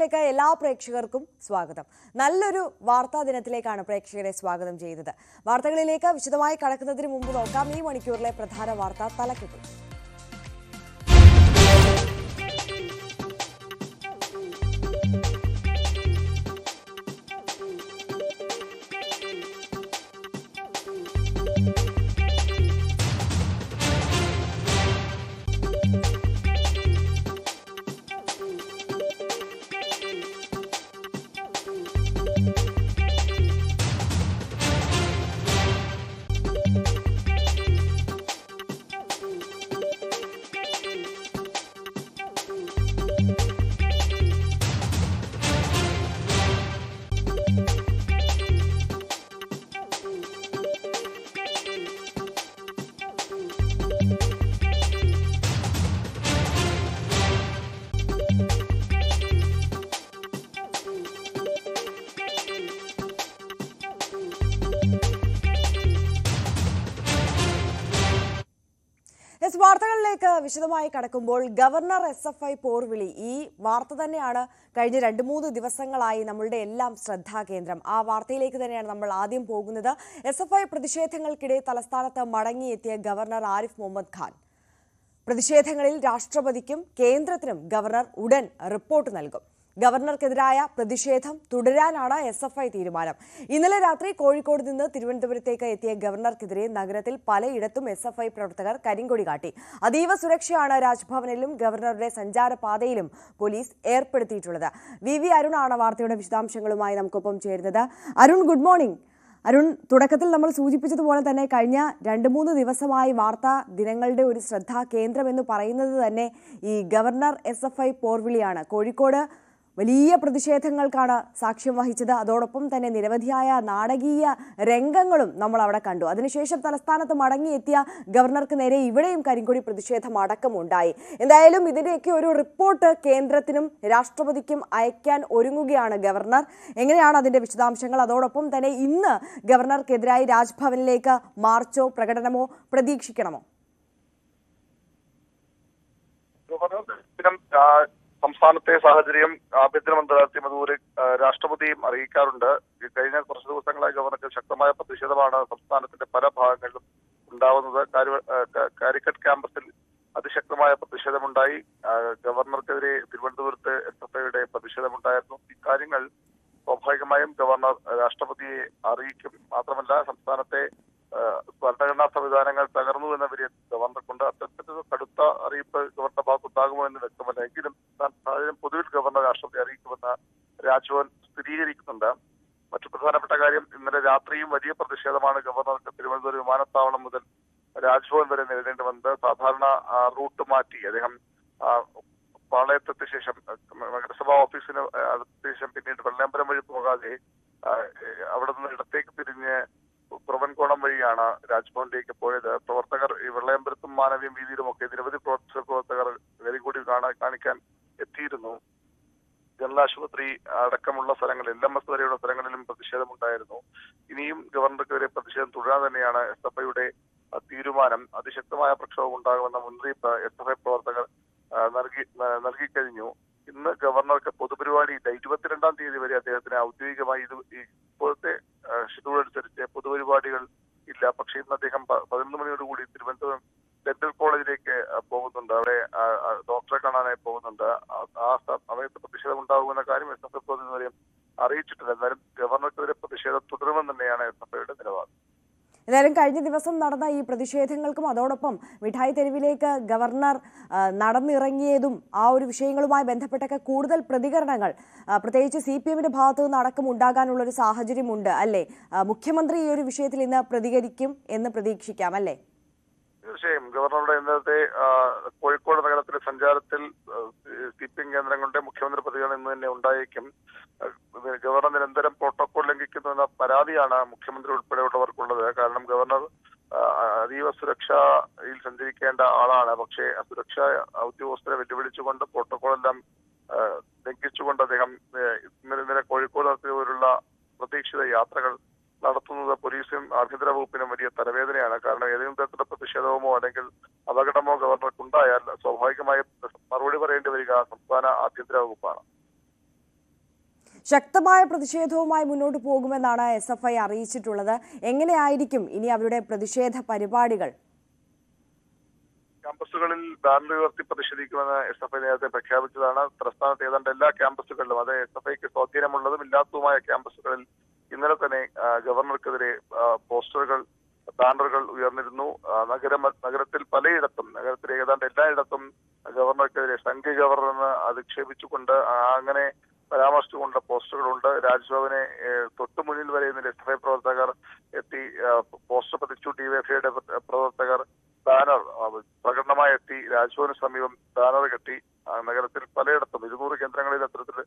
വാർത്തകളിലേക്ക് എല്ലാ പ്രേക്ഷകർക്കും സ്വാഗതം. നല്ലൊരു വാർത്താ ദിനത്തിലേക്കാണ് പ്രേക്ഷകരെ സ്വാഗതം ചെയ്യുന്നത്. വാർത്തകളിലേക്ക് വിശദമായി കടക്കുന്നതിന് മുമ്പ് നോക്കാം ഈ മണിക്കൂറിലെ പ്രധാന വാർത്താ തലക്കെട്ടുകൾ. വാർത്തകളിലേക്ക് വിശദമായി കടക്കുമ്പോൾ ഗവർണർ SFI പോർവിളി, ഈ വാർത്ത തന്നെയാണ് കഴിഞ്ഞ 2-3 ദിവസങ്ങളായി നമ്മളുടെ എല്ലാം ശ്രദ്ധാകേന്ദ്രം. ആ വാർത്തയിലേക്ക് തന്നെയാണ് നമ്മൾ ആദ്യം പോകുന്നത്. SFI പ്രതിഷേധങ്ങൾക്കിടെ തലസ്ഥാനത്ത് മടങ്ങിയെത്തിയ ഗവർണർ ആരിഫ് മുഹമ്മദ് ഖാൻ. പ്രതിഷേധങ്ങളിൽ രാഷ്ട്രപതിക്കും കേന്ദ്രത്തിനും ഗവർണർ ഉടൻ റിപ്പോർട്ട് നൽകും. ഗവർണർക്കെതിരായ പ്രതിഷേധം തുടരാനാണ് SFI തീരുമാനം. ഇന്നലെ രാത്രി കോഴിക്കോട് നിന്ന് തിരുവനന്തപുരത്തേക്ക് എത്തിയ ഗവർണർക്കെതിരെ നഗരത്തിൽ പലയിടത്തും SFI പ്രവർത്തകർ കരിങ്കൊടി കാട്ടി. അതീവ സുരക്ഷയാണ് രാജ്ഭവനിലും ഗവർണറുടെ സഞ്ചാരപാതയിലും പോലീസ് ഏർപ്പെടുത്തിയിട്ടുള്ളത്. VV അരുണാണ് വാർത്തയുടെ വിശദാംശങ്ങളുമായി നമുക്കൊപ്പം ചേരുന്നത്. Arun, good morning. അരുൺ, തുടക്കത്തിൽ നമ്മൾ സൂചിപ്പിച്ചതുപോലെ തന്നെ കഴിഞ്ഞ 2-3 ദിവസമായി വാർത്താ ദിനങ്ങളുടെ ഒരു ശ്രദ്ധാ കേന്ദ്രം എന്ന് പറയുന്നത് തന്നെ ഈ ഗവർണർ SFI പോർവിളിയാണ്. കോഴിക്കോട് വലിയ പ്രതിഷേധങ്ങൾക്കാണ് സാക്ഷ്യം വഹിച്ചത്. അതോടൊപ്പം തന്നെ നിരവധിയായ നാടകീയ രംഗങ്ങളും നമ്മൾ അവിടെ കണ്ടു. അതിനുശേഷം തലസ്ഥാനത്ത് മടങ്ങിയെത്തിയ ഗവർണർക്ക് നേരെ ഇവിടെയും കരിങ്കൊടി പ്രതിഷേധം അടക്കമുണ്ടായി. എന്തായാലും ഇതിന്റെയൊക്കെ ഒരു റിപ്പോർട്ട് കേന്ദ്രത്തിനും രാഷ്ട്രപതിക്കും അയക്കാൻ ഒരുങ്ങുകയാണ് ഗവർണർ. എങ്ങനെയാണ് അതിന്റെ വിശദാംശങ്ങൾ? അതോടൊപ്പം തന്നെ ഇന്ന് ഗവർണർക്കെതിരായി രാജ്ഭവനിലേക്ക് മാർച്ചോ പ്രകടനമോ പ്രതീക്ഷിക്കണമോ? സംസ്ഥാനത്തെ സാഹചര്യം ആഭ്യന്തര മന്ത്രാലയത്തിൽ അതുപോലെ രാഷ്ട്രപതിയും അറിയിക്കാറുണ്ട്. കഴിഞ്ഞ കുറച്ച് ദിവസങ്ങളായി ഗവർണർക്ക് ശക്തമായ പ്രതിഷേധമാണ് സംസ്ഥാനത്തിന്റെ പല ഭാഗങ്ങളിലും ഉണ്ടാവുന്നത്. കാലിക്കറ്റ് ക്യാമ്പസിൽ അതിശക്തമായ പ്രതിഷേധമുണ്ടായി. ഗവർണർക്കെതിരെ തിരുവനന്തപുരത്ത് SFIയുടെ പ്രതിഷേധമുണ്ടായിരുന്നു. ഇക്കാര്യങ്ങൾ സ്വാഭാവികമായും ഗവർണർ രാഷ്ട്രപതിയെ അറിയിക്കും. മാത്രമല്ല, സംസ്ഥാനത്തെ ഭരണഘടനാ സംവിധാനങ്ങൾ തകർന്നു എന്ന വരെ ഗവർണർക്കുണ്ട്. അത്തരത്തിലുള്ള കടുത്ത അറിയിപ്പ് ഗവർണർ ഭാഗത്തുണ്ടാകുമോ എന്ന് വ്യക്തമല്ല. എങ്കിലും സാഹചര്യം പൊതുവിൽ ഗവർണർ രാഷ്ട്രപതി അറിയിക്കുമെന്ന് രാജ്ഭവൻ സ്ഥിരീകരിക്കുന്നുണ്ട്. മറ്റു പ്രധാനപ്പെട്ട കാര്യം, ഇന്നലെ രാത്രിയും വലിയ പ്രതിഷേധമാണ് ഗവർണർക്ക് തിരുവനന്തപുരം വിമാനത്താവളം മുതൽ രാജ്ഭവൻ വരെ നേരിടേണ്ടി വന്നത്. സാധാരണ റൂട്ട് മാറ്റി അദ്ദേഹം പാളയത്തെത്തിയ ശേഷം നഗരസഭാ ഓഫീസിന് അടുത്ത ശേഷം പിന്നീട് വെള്ളയമ്പലം വഴി പോകാതെ അവിടെ നിന്ന് ഇടത്തേക്ക് തിരിഞ്ഞ് പ്രവൻകോണം വഴിയാണ് രാജ്ഭവനിലേക്ക് പോയത്. പ്രവർത്തകർ ഈ വെള്ളയമ്പലത്തും മാനവീയം വീതിയിലും ഒക്കെ നിരവധി പ്രവർത്തകർ കരിങ്കൊടി കാണിക്കാൻ എത്തിയിരുന്നു. ജനറൽ ആശുപത്രി അടക്കമുള്ള സ്ഥലങ്ങളിൽ, LMS വരെയുള്ള സ്ഥലങ്ങളിലും പ്രതിഷേധമുണ്ടായിരുന്നു. ഇനിയും ഗവർണർക്കെതിരെ പ്രതിഷേധം തുടരാൻ തന്നെയാണ് SFIയുടെ തീരുമാനം. അതിശക്തമായ പ്രക്ഷോഭം ഉണ്ടാകുമെന്ന മുന്നറിയിപ്പ് SFI പ്രവർത്തകർ നൽകിക്കഴിഞ്ഞു. ഇന്ന് ഗവർണർക്ക് പൊതുപരിപാടിയില്ല. 22-ാം തീയതി വരെ അദ്ദേഹത്തിന് ഔദ്യോഗികമായി ഇപ്പോഴത്തെ ഷെഡ്യൂൾ അനുസരിച്ച് പൊതുപരിപാടികൾ ഇല്ല. പക്ഷേ ഇന്ന് അദ്ദേഹം 11 മണിയോടുകൂടി തിരുവനന്തപുരം ഡെന്റൽ കോളേജിലേക്ക് പോകുന്നുണ്ട്. അവിടെ ഡോക്ടറെ കാണാനായി പോകുന്നുണ്ട്. ആ സമയത്ത് പ്രതിഷേധം ഉണ്ടാകുമെന്ന കാര്യം SFI പ്രതിനിധിവരെയും അറിയിച്ചിട്ടില്ല. എന്നാലും ഗവർണർക്കെതിരെ പ്രതിഷേധം തുടരുമെന്ന് തന്നെയാണ് SFIയുടെ നിലപാട്. എന്തായാലും കഴിഞ്ഞ ദിവസം നടന്ന ഈ പ്രതിഷേധങ്ങൾക്കും അതോടൊപ്പം മിഠായി തെരുവിലേക്ക് ഗവർണർ നടന്നിറങ്ങിയതും ആ ഒരു വിഷയങ്ങളുമായി ബന്ധപ്പെട്ടൊക്കെ കൂടുതൽ പ്രതികരണങ്ങൾ പ്രത്യേകിച്ച് CPMന്റെ ഭാഗത്തു നിന്ന് അടക്കം ഉണ്ടാകാനുള്ളൊരു സാഹചര്യമുണ്ട് അല്ലേ? മുഖ്യമന്ത്രി ഈ ഒരു വിഷയത്തിൽ ഇന്ന് പ്രതികരിക്കും എന്ന് പ്രതീക്ഷിക്കാം അല്ലേ? തീർച്ചയായും ഗവർണറുടെ ഇന്നത്തെ കോഴിക്കോട് നഗരത്തിലെ സഞ്ചാരത്തിൽ CPM കേന്ദ്രങ്ങളുടെ മുഖ്യമന്ത്രി പ്രതികരണം ഇന്ന് തന്നെ ഉണ്ടായേക്കും. ഗവർണർ നിരന്തരം പ്രോട്ടോകോൾ ലംഘിക്കുന്നു എന്ന പരാതിയാണ് മുഖ്യമന്ത്രി ഉൾപ്പെടെയുള്ളവർക്കുള്ളത്. കാരണം ഗവർണർ അതീവ സുരക്ഷയിൽ സഞ്ചരിക്കേണ്ട ആളാണ്. പക്ഷേ സുരക്ഷാ ഉദ്യോഗസ്ഥരെ വെല്ലുവിളിച്ചുകൊണ്ട് പ്രോട്ടോകോൾ എല്ലാം ലംഘിച്ചുകൊണ്ട് അദ്ദേഹം ഇന്നലെ കോഴിക്കോട് നടത്തിയവരുള്ള പ്രതീക്ഷിത യാത്രകൾ നടത്തുന്നത് പോലീസും ആഭ്യന്തര വകുപ്പിനും വലിയ തലവേദനയാണ്. കാരണം ഏതെങ്കിലും തരത്തിലുള്ള പ്രതിഷേധമോ അല്ലെങ്കിൽ അപകടമോ ഗവർണർക്കുണ്ടായാൽ സ്വാഭാവികമായും മറുപടി പറയേണ്ടി വരിക സംസ്ഥാന ആഭ്യന്തര വകുപ്പാണ്. ശക്തമായ പ്രതിഷേധവുമായി മുന്നോട്ട് പോകുമെന്നാണ് SFI അറിയിച്ചിട്ടുള്ളത്. എങ്ങനെയായിരിക്കും ഇനി അവരുടെ പ്രതിഷേധ പരിപാടികൾ? ക്യാമ്പസുകളിൽ ബാനർ ഉയർത്തി പ്രതിഷേധിക്കുമെന്ന് SFI നേരത്തെ പ്രഖ്യാപിച്ചതാണ്. പ്രസ്ഥാനത്ത് ഏതാണ്ട് എല്ലാ ക്യാമ്പസുകളിലും, അത് SFIക്ക് സ്വാധീനമുള്ളതും ഇല്ലാത്തതുമായ ക്യാമ്പസുകളിൽ ഇന്നലെ തന്നെ ഗവർണർക്കെതിരെ പോസ്റ്ററുകൾ, ബാനറുകൾ ഉയർന്നിരുന്നു. നഗരത്തിൽ പലയിടത്തും, നഗരത്തിലെ ഏതാണ്ട് എല്ലായിടത്തും ഗവർണർക്കെതിരെ സംഘ ഗവർണർ അധിക്ഷേപിച്ചുകൊണ്ട് അങ്ങനെ പരാമർശിച്ചുകൊണ്ട് പോസ്റ്ററുകളുണ്ട്. രാജ്ഭവനെ തൊട്ടു മുന്നിൽ വരെ ഇന്നലെ SFI പ്രവർത്തകർ എത്തി പോസ്റ്റർ പതിച്ചു. DYFIയുടെ പ്രവർത്തകർ ബാനർ പ്രകടനമായി എത്തി രാജ്ഭവന് സമീപം ബാനർ കെട്ടി. നഗരത്തിൽ പലയിടത്തും 200 കേന്ദ്രങ്ങളിൽ അത്തരത്തിൽ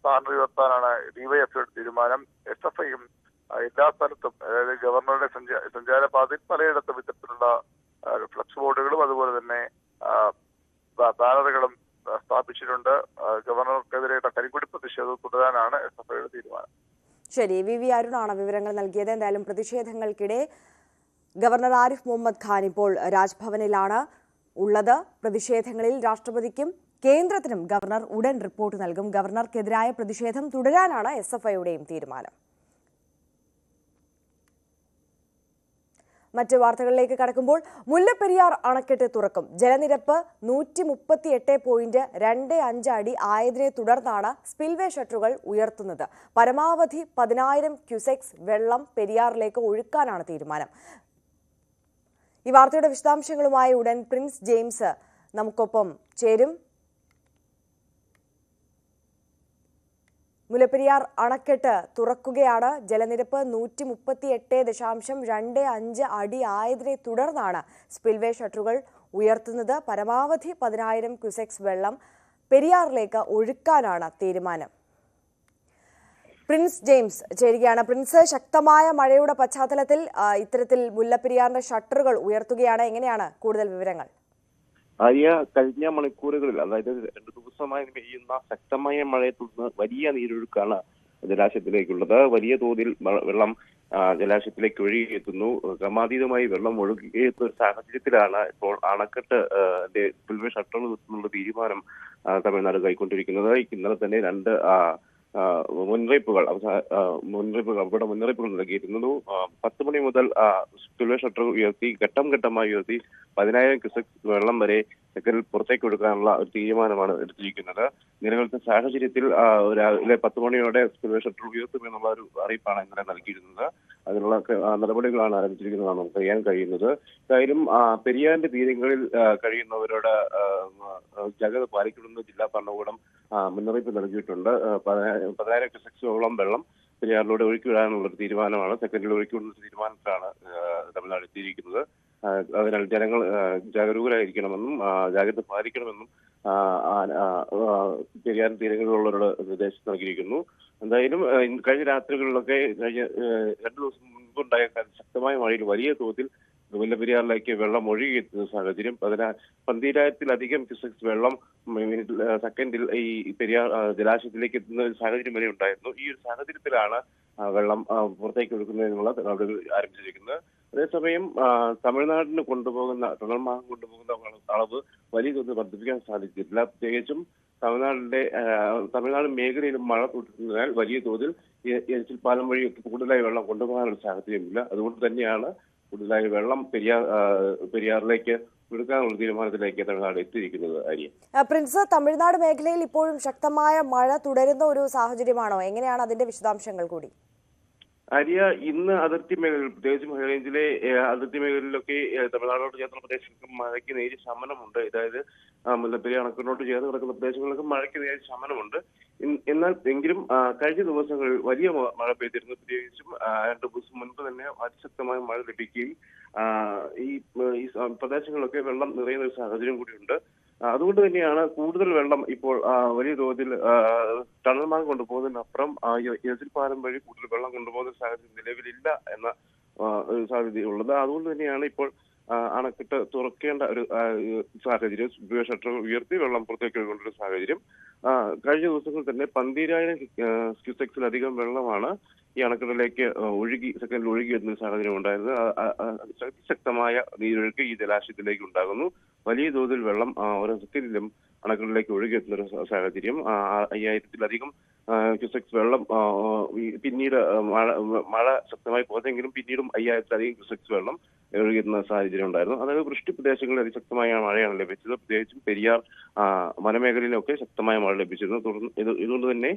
ബാനർ ഉയർത്താനാണ് DYFIയുടെ തീരുമാനം. SFIയും എല്ലാ സ്ഥലത്തും, അതായത് ഗവർണറുടെ സഞ്ചാരപാതയിൽ പലയിടത്തും ഇത്തരത്തിലുള്ള ഫ്ലക്സ് ബോർഡുകളും അതുപോലെ തന്നെ ബാനറുകളും സ്ഥാപിച്ചിട്ടുണ്ട്. ഗവർണർക്കെതിരെയുള്ള കരിങ്കൊടി പ്രതിഷേധം തുടരാനാണ് SFIയുടെ തീരുമാനം. ശരി, VV അരുണാണ് വിവരങ്ങൾ നൽകിയത്. എന്തായാലും പ്രതിഷേധങ്ങൾക്കിടെ ഗവർണർ ആരിഫ് മുഹമ്മദ് ഖാൻ ഇപ്പോൾ രാജ്ഭവനിലാണ് ഉള്ളത്. പ്രതിഷേധങ്ങളിൽ രാഷ്ട്രപതിക്കും കേന്ദ്രത്തിനും ഗവർണർ ഉടൻ റിപ്പോർട്ട് നൽകും. ഗവർണർക്കെതിരായ പ്രതിഷേധം തുടരാനാണ് SFIയുടെയും തീരുമാനം. മറ്റ് വാർത്തകളിലേക്ക് കടക്കുമ്പോൾ മുല്ലപ്പെരിയാർ അണക്കെട്ട് തുറക്കും. ജലനിരപ്പ് 138.25 അടി ആയതിനെ തുടർന്നാണ് സ്പിൽവേ ഷട്ടറുകൾ ഉയർത്തുന്നത്. പരമാവധി 10,000 ക്യൂസെക്സ് വെള്ളം പെരിയാറിലേക്ക് ഒഴുക്കാനാണ് തീരുമാനം. ഈ വാർത്തയുടെ വിശദാംശങ്ങളുമായി ഉടൻ പ്രിൻസ് ജെയിംസ് നമുക്കൊപ്പം ചേരും. മുല്ലപ്പെരിയാർ അണക്കെട്ട് തുറക്കുകയാണ്. ജലനിരപ്പ് 138.25 അടി ആയതിനെ തുടർന്നാണ് സ്പിൽവേ ഷട്ടറുകൾ ഉയർത്തുന്നത്. പരമാവധി 10,000 ക്യൂസെക്സ് വെള്ളം പെരിയാറിലേക്ക് ഒഴുക്കാനാണ് തീരുമാനം. പ്രിൻസ് ജെയിംസ് ചേരുകയാണ്. പ്രിൻസ്, ശക്തമായ മഴയുടെ പശ്ചാത്തലത്തിൽ ഇത്തരത്തിൽ മുല്ലപ്പെരിയാറിന്റെ ഷട്ടറുകൾ ഉയർത്തുകയാണ്. എങ്ങനെയാണ് കൂടുതൽ വിവരങ്ങൾ? കഴിഞ്ഞ മണിക്കൂറുകളിൽ, അതായത് 2 ദിവസമായി പെയ്യുന്ന ശക്തമായ മഴയെ തുടർന്ന് വലിയ നീരൊഴുക്കാണ് ജലാശയത്തിലേക്കുള്ളത്. വലിയ തോതിൽ വെള്ളം ജലാശയത്തിലേക്ക് ഒഴുകിയെത്തുന്നു. ക്രമാതീതമായി വെള്ളം ഒഴുകിയെത്തുന്ന ഒരു സാഹചര്യത്തിലാണ് ഇപ്പോൾ അണക്കെട്ട് സ്പിൽവേ ഷട്ടർ നിർത്തുന്നുള്ള തീരുമാനം തമിഴ്നാട് കൈക്കൊണ്ടിരിക്കുന്നത്. ഇന്നലെ തന്നെ 2 മുന്നറിയിപ്പുകൾ ഇവിടെ മുന്നറിയിപ്പുകൾ നൽകിയിരുന്നു. 10 മണി മുതൽ സ്പിൽവേ ഷട്ടർ ഉയർത്തി ഘട്ടം ഘട്ടമായി ഉയർത്തി 10,000 ക്യൂസെക്സ് വെള്ളം വരെ സെക്കൻഡിൽ പുറത്തേക്ക് കൊടുക്കാനുള്ള ഒരു തീരുമാനമാണ് എടുത്തിരിക്കുന്നത്. നിലവിലത്തെ സാഹചര്യത്തിൽ രാവിലെ 10 മണിയോടെ സ്പിൽവേ ഷട്ടർ ഉയർത്തുമെന്നുള്ള ഒരു അറിയിപ്പാണ് ഇന്നലെ നൽകിയിരുന്നത്. അതിനുള്ള നടപടികളാണ് ആരംഭിച്ചിരിക്കുന്നതാണ് നമുക്ക് അറിയാൻ കഴിയുന്നത്. എന്തായാലും പെരിയാറിന്റെ തീരങ്ങളിൽ കഴിയുന്നവരോട് ജാഗ്രത പാലിക്കണമെന്ന് ജില്ലാ ഭരണകൂടം മുന്നറിയിപ്പ് നൽകിയിട്ടുണ്ട്. 10,000 ക്യൂസെക്സോളം വെള്ളം പെരിയാറിലൂടെ ഒഴുക്കിവിടാനുള്ള ഒരു തീരുമാനമാണ്, സെക്കൻഡിൽ ഒഴുക്കിവിടുന്ന തീരുമാനത്തിലാണ് തമിഴ്നാട് എത്തിയിരിക്കുന്നത്. അതിനാൽ ജനങ്ങൾ ജാഗരൂകരായിരിക്കണമെന്നും ജാഗ്രത പാലിക്കണമെന്നും പെരിയാർ തീരങ്ങളിലുള്ളവരുടെ നിർദ്ദേശം നൽകിയിരിക്കുന്നു. എന്തായാലും കഴിഞ്ഞ രാത്രികളിലൊക്കെ കഴിഞ്ഞ 2 ദിവസം മുൻപുണ്ടായ ശക്തമായ മഴയിൽ വലിയ തോതിൽ മുല്ലപ്പെരിയാറിലേക്ക് വെള്ളം ഒഴുകിയെത്തുന്ന സാഹചര്യം. 12,000-ലധികം ക്യൂസെക്സ് വെള്ളം സെക്കൻഡിൽ ഈ പെരിയാർ ജലാശയത്തിലേക്ക് എത്തുന്ന ഒരു സാഹചര്യം വരെ ഉണ്ടായിരുന്നു. ഈ ഒരു സാഹചര്യത്തിലാണ് വെള്ളം പുറത്തേക്ക് ഒഴുക്കുന്നതിനുള്ള നടപടികൾ ആരംഭിച്ചിരിക്കുന്നത്. അതേസമയം തമിഴ്നാടിന് കൊണ്ടുപോകുന്ന ടണൽ മാർഗം കൊണ്ടുപോകുന്ന അളവ് വലിയ തോതിൽ വർദ്ധിപ്പിക്കാൻ സാധിച്ചിട്ടില്ല. പ്രത്യേകിച്ചും തമിഴ്നാട് മേഖലയിലും മഴ തുടരുന്നതിനാൽ വലിയ തോതിൽ പാലം വഴി കൂടുതലായി വെള്ളം കൊണ്ടുപോകാനുള്ള സാഹചര്യമില്ല. അതുകൊണ്ട് തന്നെയാണ് കൂടുതലായി വെള്ളം പെരിയാറിലേക്ക് കൊടുക്കാനുള്ള തീരുമാനത്തിലേക്ക് തമിഴ്നാട് എത്തിയിരിക്കുന്നത്. പ്രിൻസ്, തമിഴ്നാട് മേഖലയിൽ ഇപ്പോഴും ശക്തമായ മഴ തുടരുന്ന ഒരു സാഹചര്യമാണോ? എങ്ങനെയാണ് അതിന്റെ വിശദാംശങ്ങൾ കൂടി? ഇന്ന് അതിർത്തി മേഖലയിൽ, പ്രത്യേകിച്ചും ഹൈറേഞ്ചിലെ അതിർത്തി മേഖലയിലൊക്കെ തമിഴ്നാടോട് ചേർന്ന പ്രദേശങ്ങൾക്ക് മഴയ്ക്ക് നേരിയ ശമനമുണ്ട്. അതായത് മുല്ലപ്പെരിയാർ അണക്കെട്ടിനോട് ചേർന്ന് കിടക്കുന്ന പ്രദേശങ്ങൾക്ക് മഴയ്ക്ക് നേരിയ ശമനമുണ്ട്. എങ്കിലും കഴിഞ്ഞ ദിവസങ്ങളിൽ വലിയ മഴ പെയ്തിരുന്നു. പ്രത്യേകിച്ചും 2 ദിവസം മുൻപ് തന്നെ അതിശക്തമായ മഴ ലഭിക്കുകയും ഈ പ്രദേശങ്ങളിലൊക്കെ വെള്ളം നിറയുന്ന ഒരു സാഹചര്യം കൂടിയുണ്ട്. അതുകൊണ്ട് തന്നെയാണ് കൂടുതൽ വെള്ളം ഇപ്പോൾ വലിയ തോതിൽ ടണൽ മാർഗം കൊണ്ടുപോകുന്നതിനപ്പുറം എസിൽ പാലം വഴി കൂടുതൽ വെള്ളം കൊണ്ടുപോകുന്ന സാഹചര്യം നിലവിലില്ല എന്ന ഒരു സാധ്യതയുള്ളത്. അതുകൊണ്ട് തന്നെയാണ് ഇപ്പോൾ അണക്കെട്ട് തുറക്കേണ്ട ഒരു സാഹചര്യം, ഷട്ടറുകൾ ഉയർത്തി വെള്ളം പുറത്തേക്ക് ഒഴുകേണ്ട ഒരു സാഹചര്യം. കഴിഞ്ഞ ദിവസങ്ങളിൽ തന്നെ 12,000 ക്യൂസെക്സിലധികം വെള്ളമാണ് ഈ അണക്കെട്ടിലേക്ക് സെക്കൻഡിൽ ഒഴുകി വരുന്ന സാഹചര്യം ഉണ്ടായിരുന്നു. ശക്തമായ നീരൊഴുക്ക് ഈ ജലാശയത്തിലേക്ക് ഉണ്ടാകുന്നു. വലിയ തോതിൽ വെള്ളം ഓരോ സെക്കൻഡിലും അണക്കെട്ടിലേക്ക് ഒഴുകിയെത്തുന്ന ഒരു സാഹചര്യം. 5,000-ലധികം ക്യൂസെക്സ് വെള്ളം പിന്നീട് മഴ ശക്തമായി കുറഞ്ഞെങ്കിലും പിന്നീടും 5,000-ലധികം ക്യൂസെക്സ് വെള്ളം ഒഴുകുന്ന സാഹചര്യം ഉണ്ടായിരുന്നു. അതായത് വൃഷ്ടി പ്രദേശങ്ങളിൽ അതിശക്തമായ മഴയാണ് ലഭിച്ചത്. പ്രത്യേകിച്ചും പെരിയാർ വനമേഖലയിലൊക്കെ ശക്തമായ മഴ ലഭിച്ചിരുന്നു. ഇതുകൊണ്ട് തന്നെ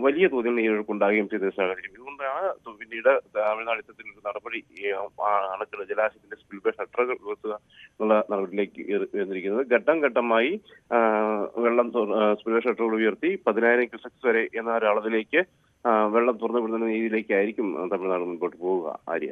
വലിയ തോതിൽ നീരൊഴുക്ക് ഉണ്ടാകുകയും ചെയ്ത സാഹചര്യം. ഇതുകൊണ്ടാണ് പിന്നീട് തമിഴ്നാട് ഇത്തരത്തിൽ ഒരു നടപടി അണക്കെട്ട് ജലാശയത്തിന്റെ സ്പിൽവേ ഷട്ടറുകൾ ഉയർത്തുക എന്നുള്ള നടപടിയിലേക്ക് വന്നിരിക്കുന്നത്. ഘട്ടം ഘട്ടമായി വെള്ളം സ്പിൽവേ ഷട്ടറുകൾ ഉയർത്തി 10,000 ക്യൂസെക്സ് വരെ എന്ന ഒരളവിലേക്ക് വെള്ളം തുറന്നു വിടുന്ന രീതിയിലേക്കായിരിക്കും തമിഴ്നാട് മുൻപോട്ട് പോവുക. ആര്യ.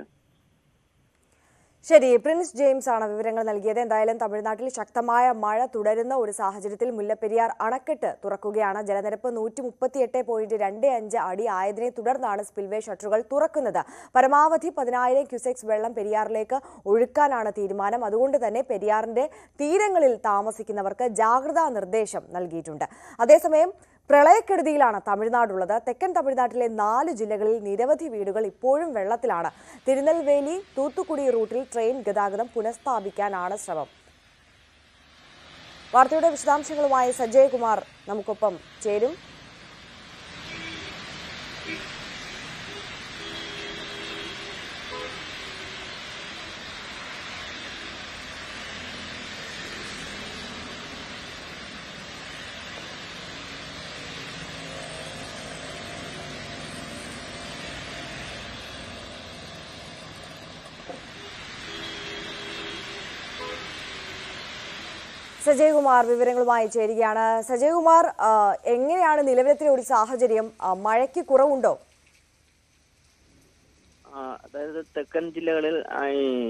ശരി, പ്രിൻസ് ജെയിംസ് ആണ് വിവരങ്ങൾ നൽകിയത്. എന്തായാലും തമിഴ്നാട്ടിൽ ശക്തമായ മഴ തുടരുന്ന ഒരു സാഹചര്യത്തിൽ മുല്ലപ്പെരിയാർ അണക്കെട്ട് തുറക്കുകയാണ്. ജലനിരപ്പ് 138.25 അടി ആയതിനെ തുടർന്നാണ് സ്പിൽവേ ഷട്ടറുകൾ തുറക്കുന്നത്. പരമാവധി 10,000 ക്യൂസെക്സ് വെള്ളം പെരിയാറിലേക്ക് ഒഴുക്കാനാണ് തീരുമാനം. അതുകൊണ്ട് തന്നെ പെരിയാറിന്റെ തീരങ്ങളിൽ താമസിക്കുന്നവർക്ക് ജാഗ്രതാ നിർദ്ദേശം നൽകിയിട്ടുണ്ട്. അതേസമയം പ്രളയക്കെടുതിയിലാണ് തമിഴ്നാടുള്ളത്. തെക്കൻ തമിഴ്നാട്ടിലെ 4 ജില്ലകളിൽ നിരവധി വീടുകൾ ഇപ്പോഴും വെള്ളത്തിലാണ്. തിരുനെൽവേലി തൂത്തുക്കുടി റൂട്ടിൽ ട്രെയിൻ ഗതാഗതം പുനഃസ്ഥാപിക്കാനാണ് ശ്രമം. വാർത്തയുടെ വിശദാംശങ്ങളുമായി സജയ് കുമാർ നമുക്കൊപ്പം ചേരും. സജയ് കുമാർ വിവരങ്ങളുമായി ചേരുകയാണ്. സജയ് കുമാർ, എങ്ങനെയാണ് നിലവിലത്തെ ഒരു സാഹചര്യം? മഴയ്ക്ക് കുറവുണ്ടോ? അതായത് തെക്കൻ ജില്ലകളിൽ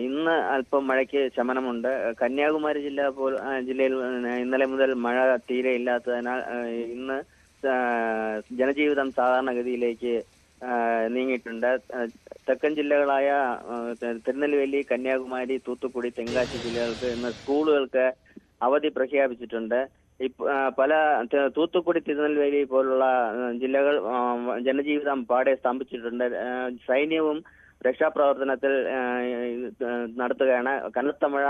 ഇന്ന് അല്പം മഴയ്ക്ക് ശമനമുണ്ട്. കന്യാകുമാരി ജില്ലയിൽ ഇന്നലെ മുതൽ മഴ തീരെ ഇല്ലാത്തതിനാൽ ഇന്ന് ജനജീവിതം സാധാരണഗതിയിലേക്ക് നീങ്ങിയിട്ടുണ്ട്. തെക്കൻ ജില്ലകളായ തിരുനെൽവേലി, കന്യാകുമാരി, തൂത്തുക്കുടി, തെങ്കാശി ജില്ലകൾക്ക് ഇന്ന് സ്കൂളുകൾക്ക് അവധി പ്രഖ്യാപിച്ചിട്ടുണ്ട്. പല തൂത്തുക്കുടി, തിരുനെൽവേലി പോലുള്ള ജില്ലകൾ ജനജീവിതം പാടെ സ്തംഭിച്ചിട്ടുണ്ട്. സൈന്യവും രക്ഷാപ്രവർത്തനത്തിൽ നടത്തുകയാണ്. കനത്ത മഴ,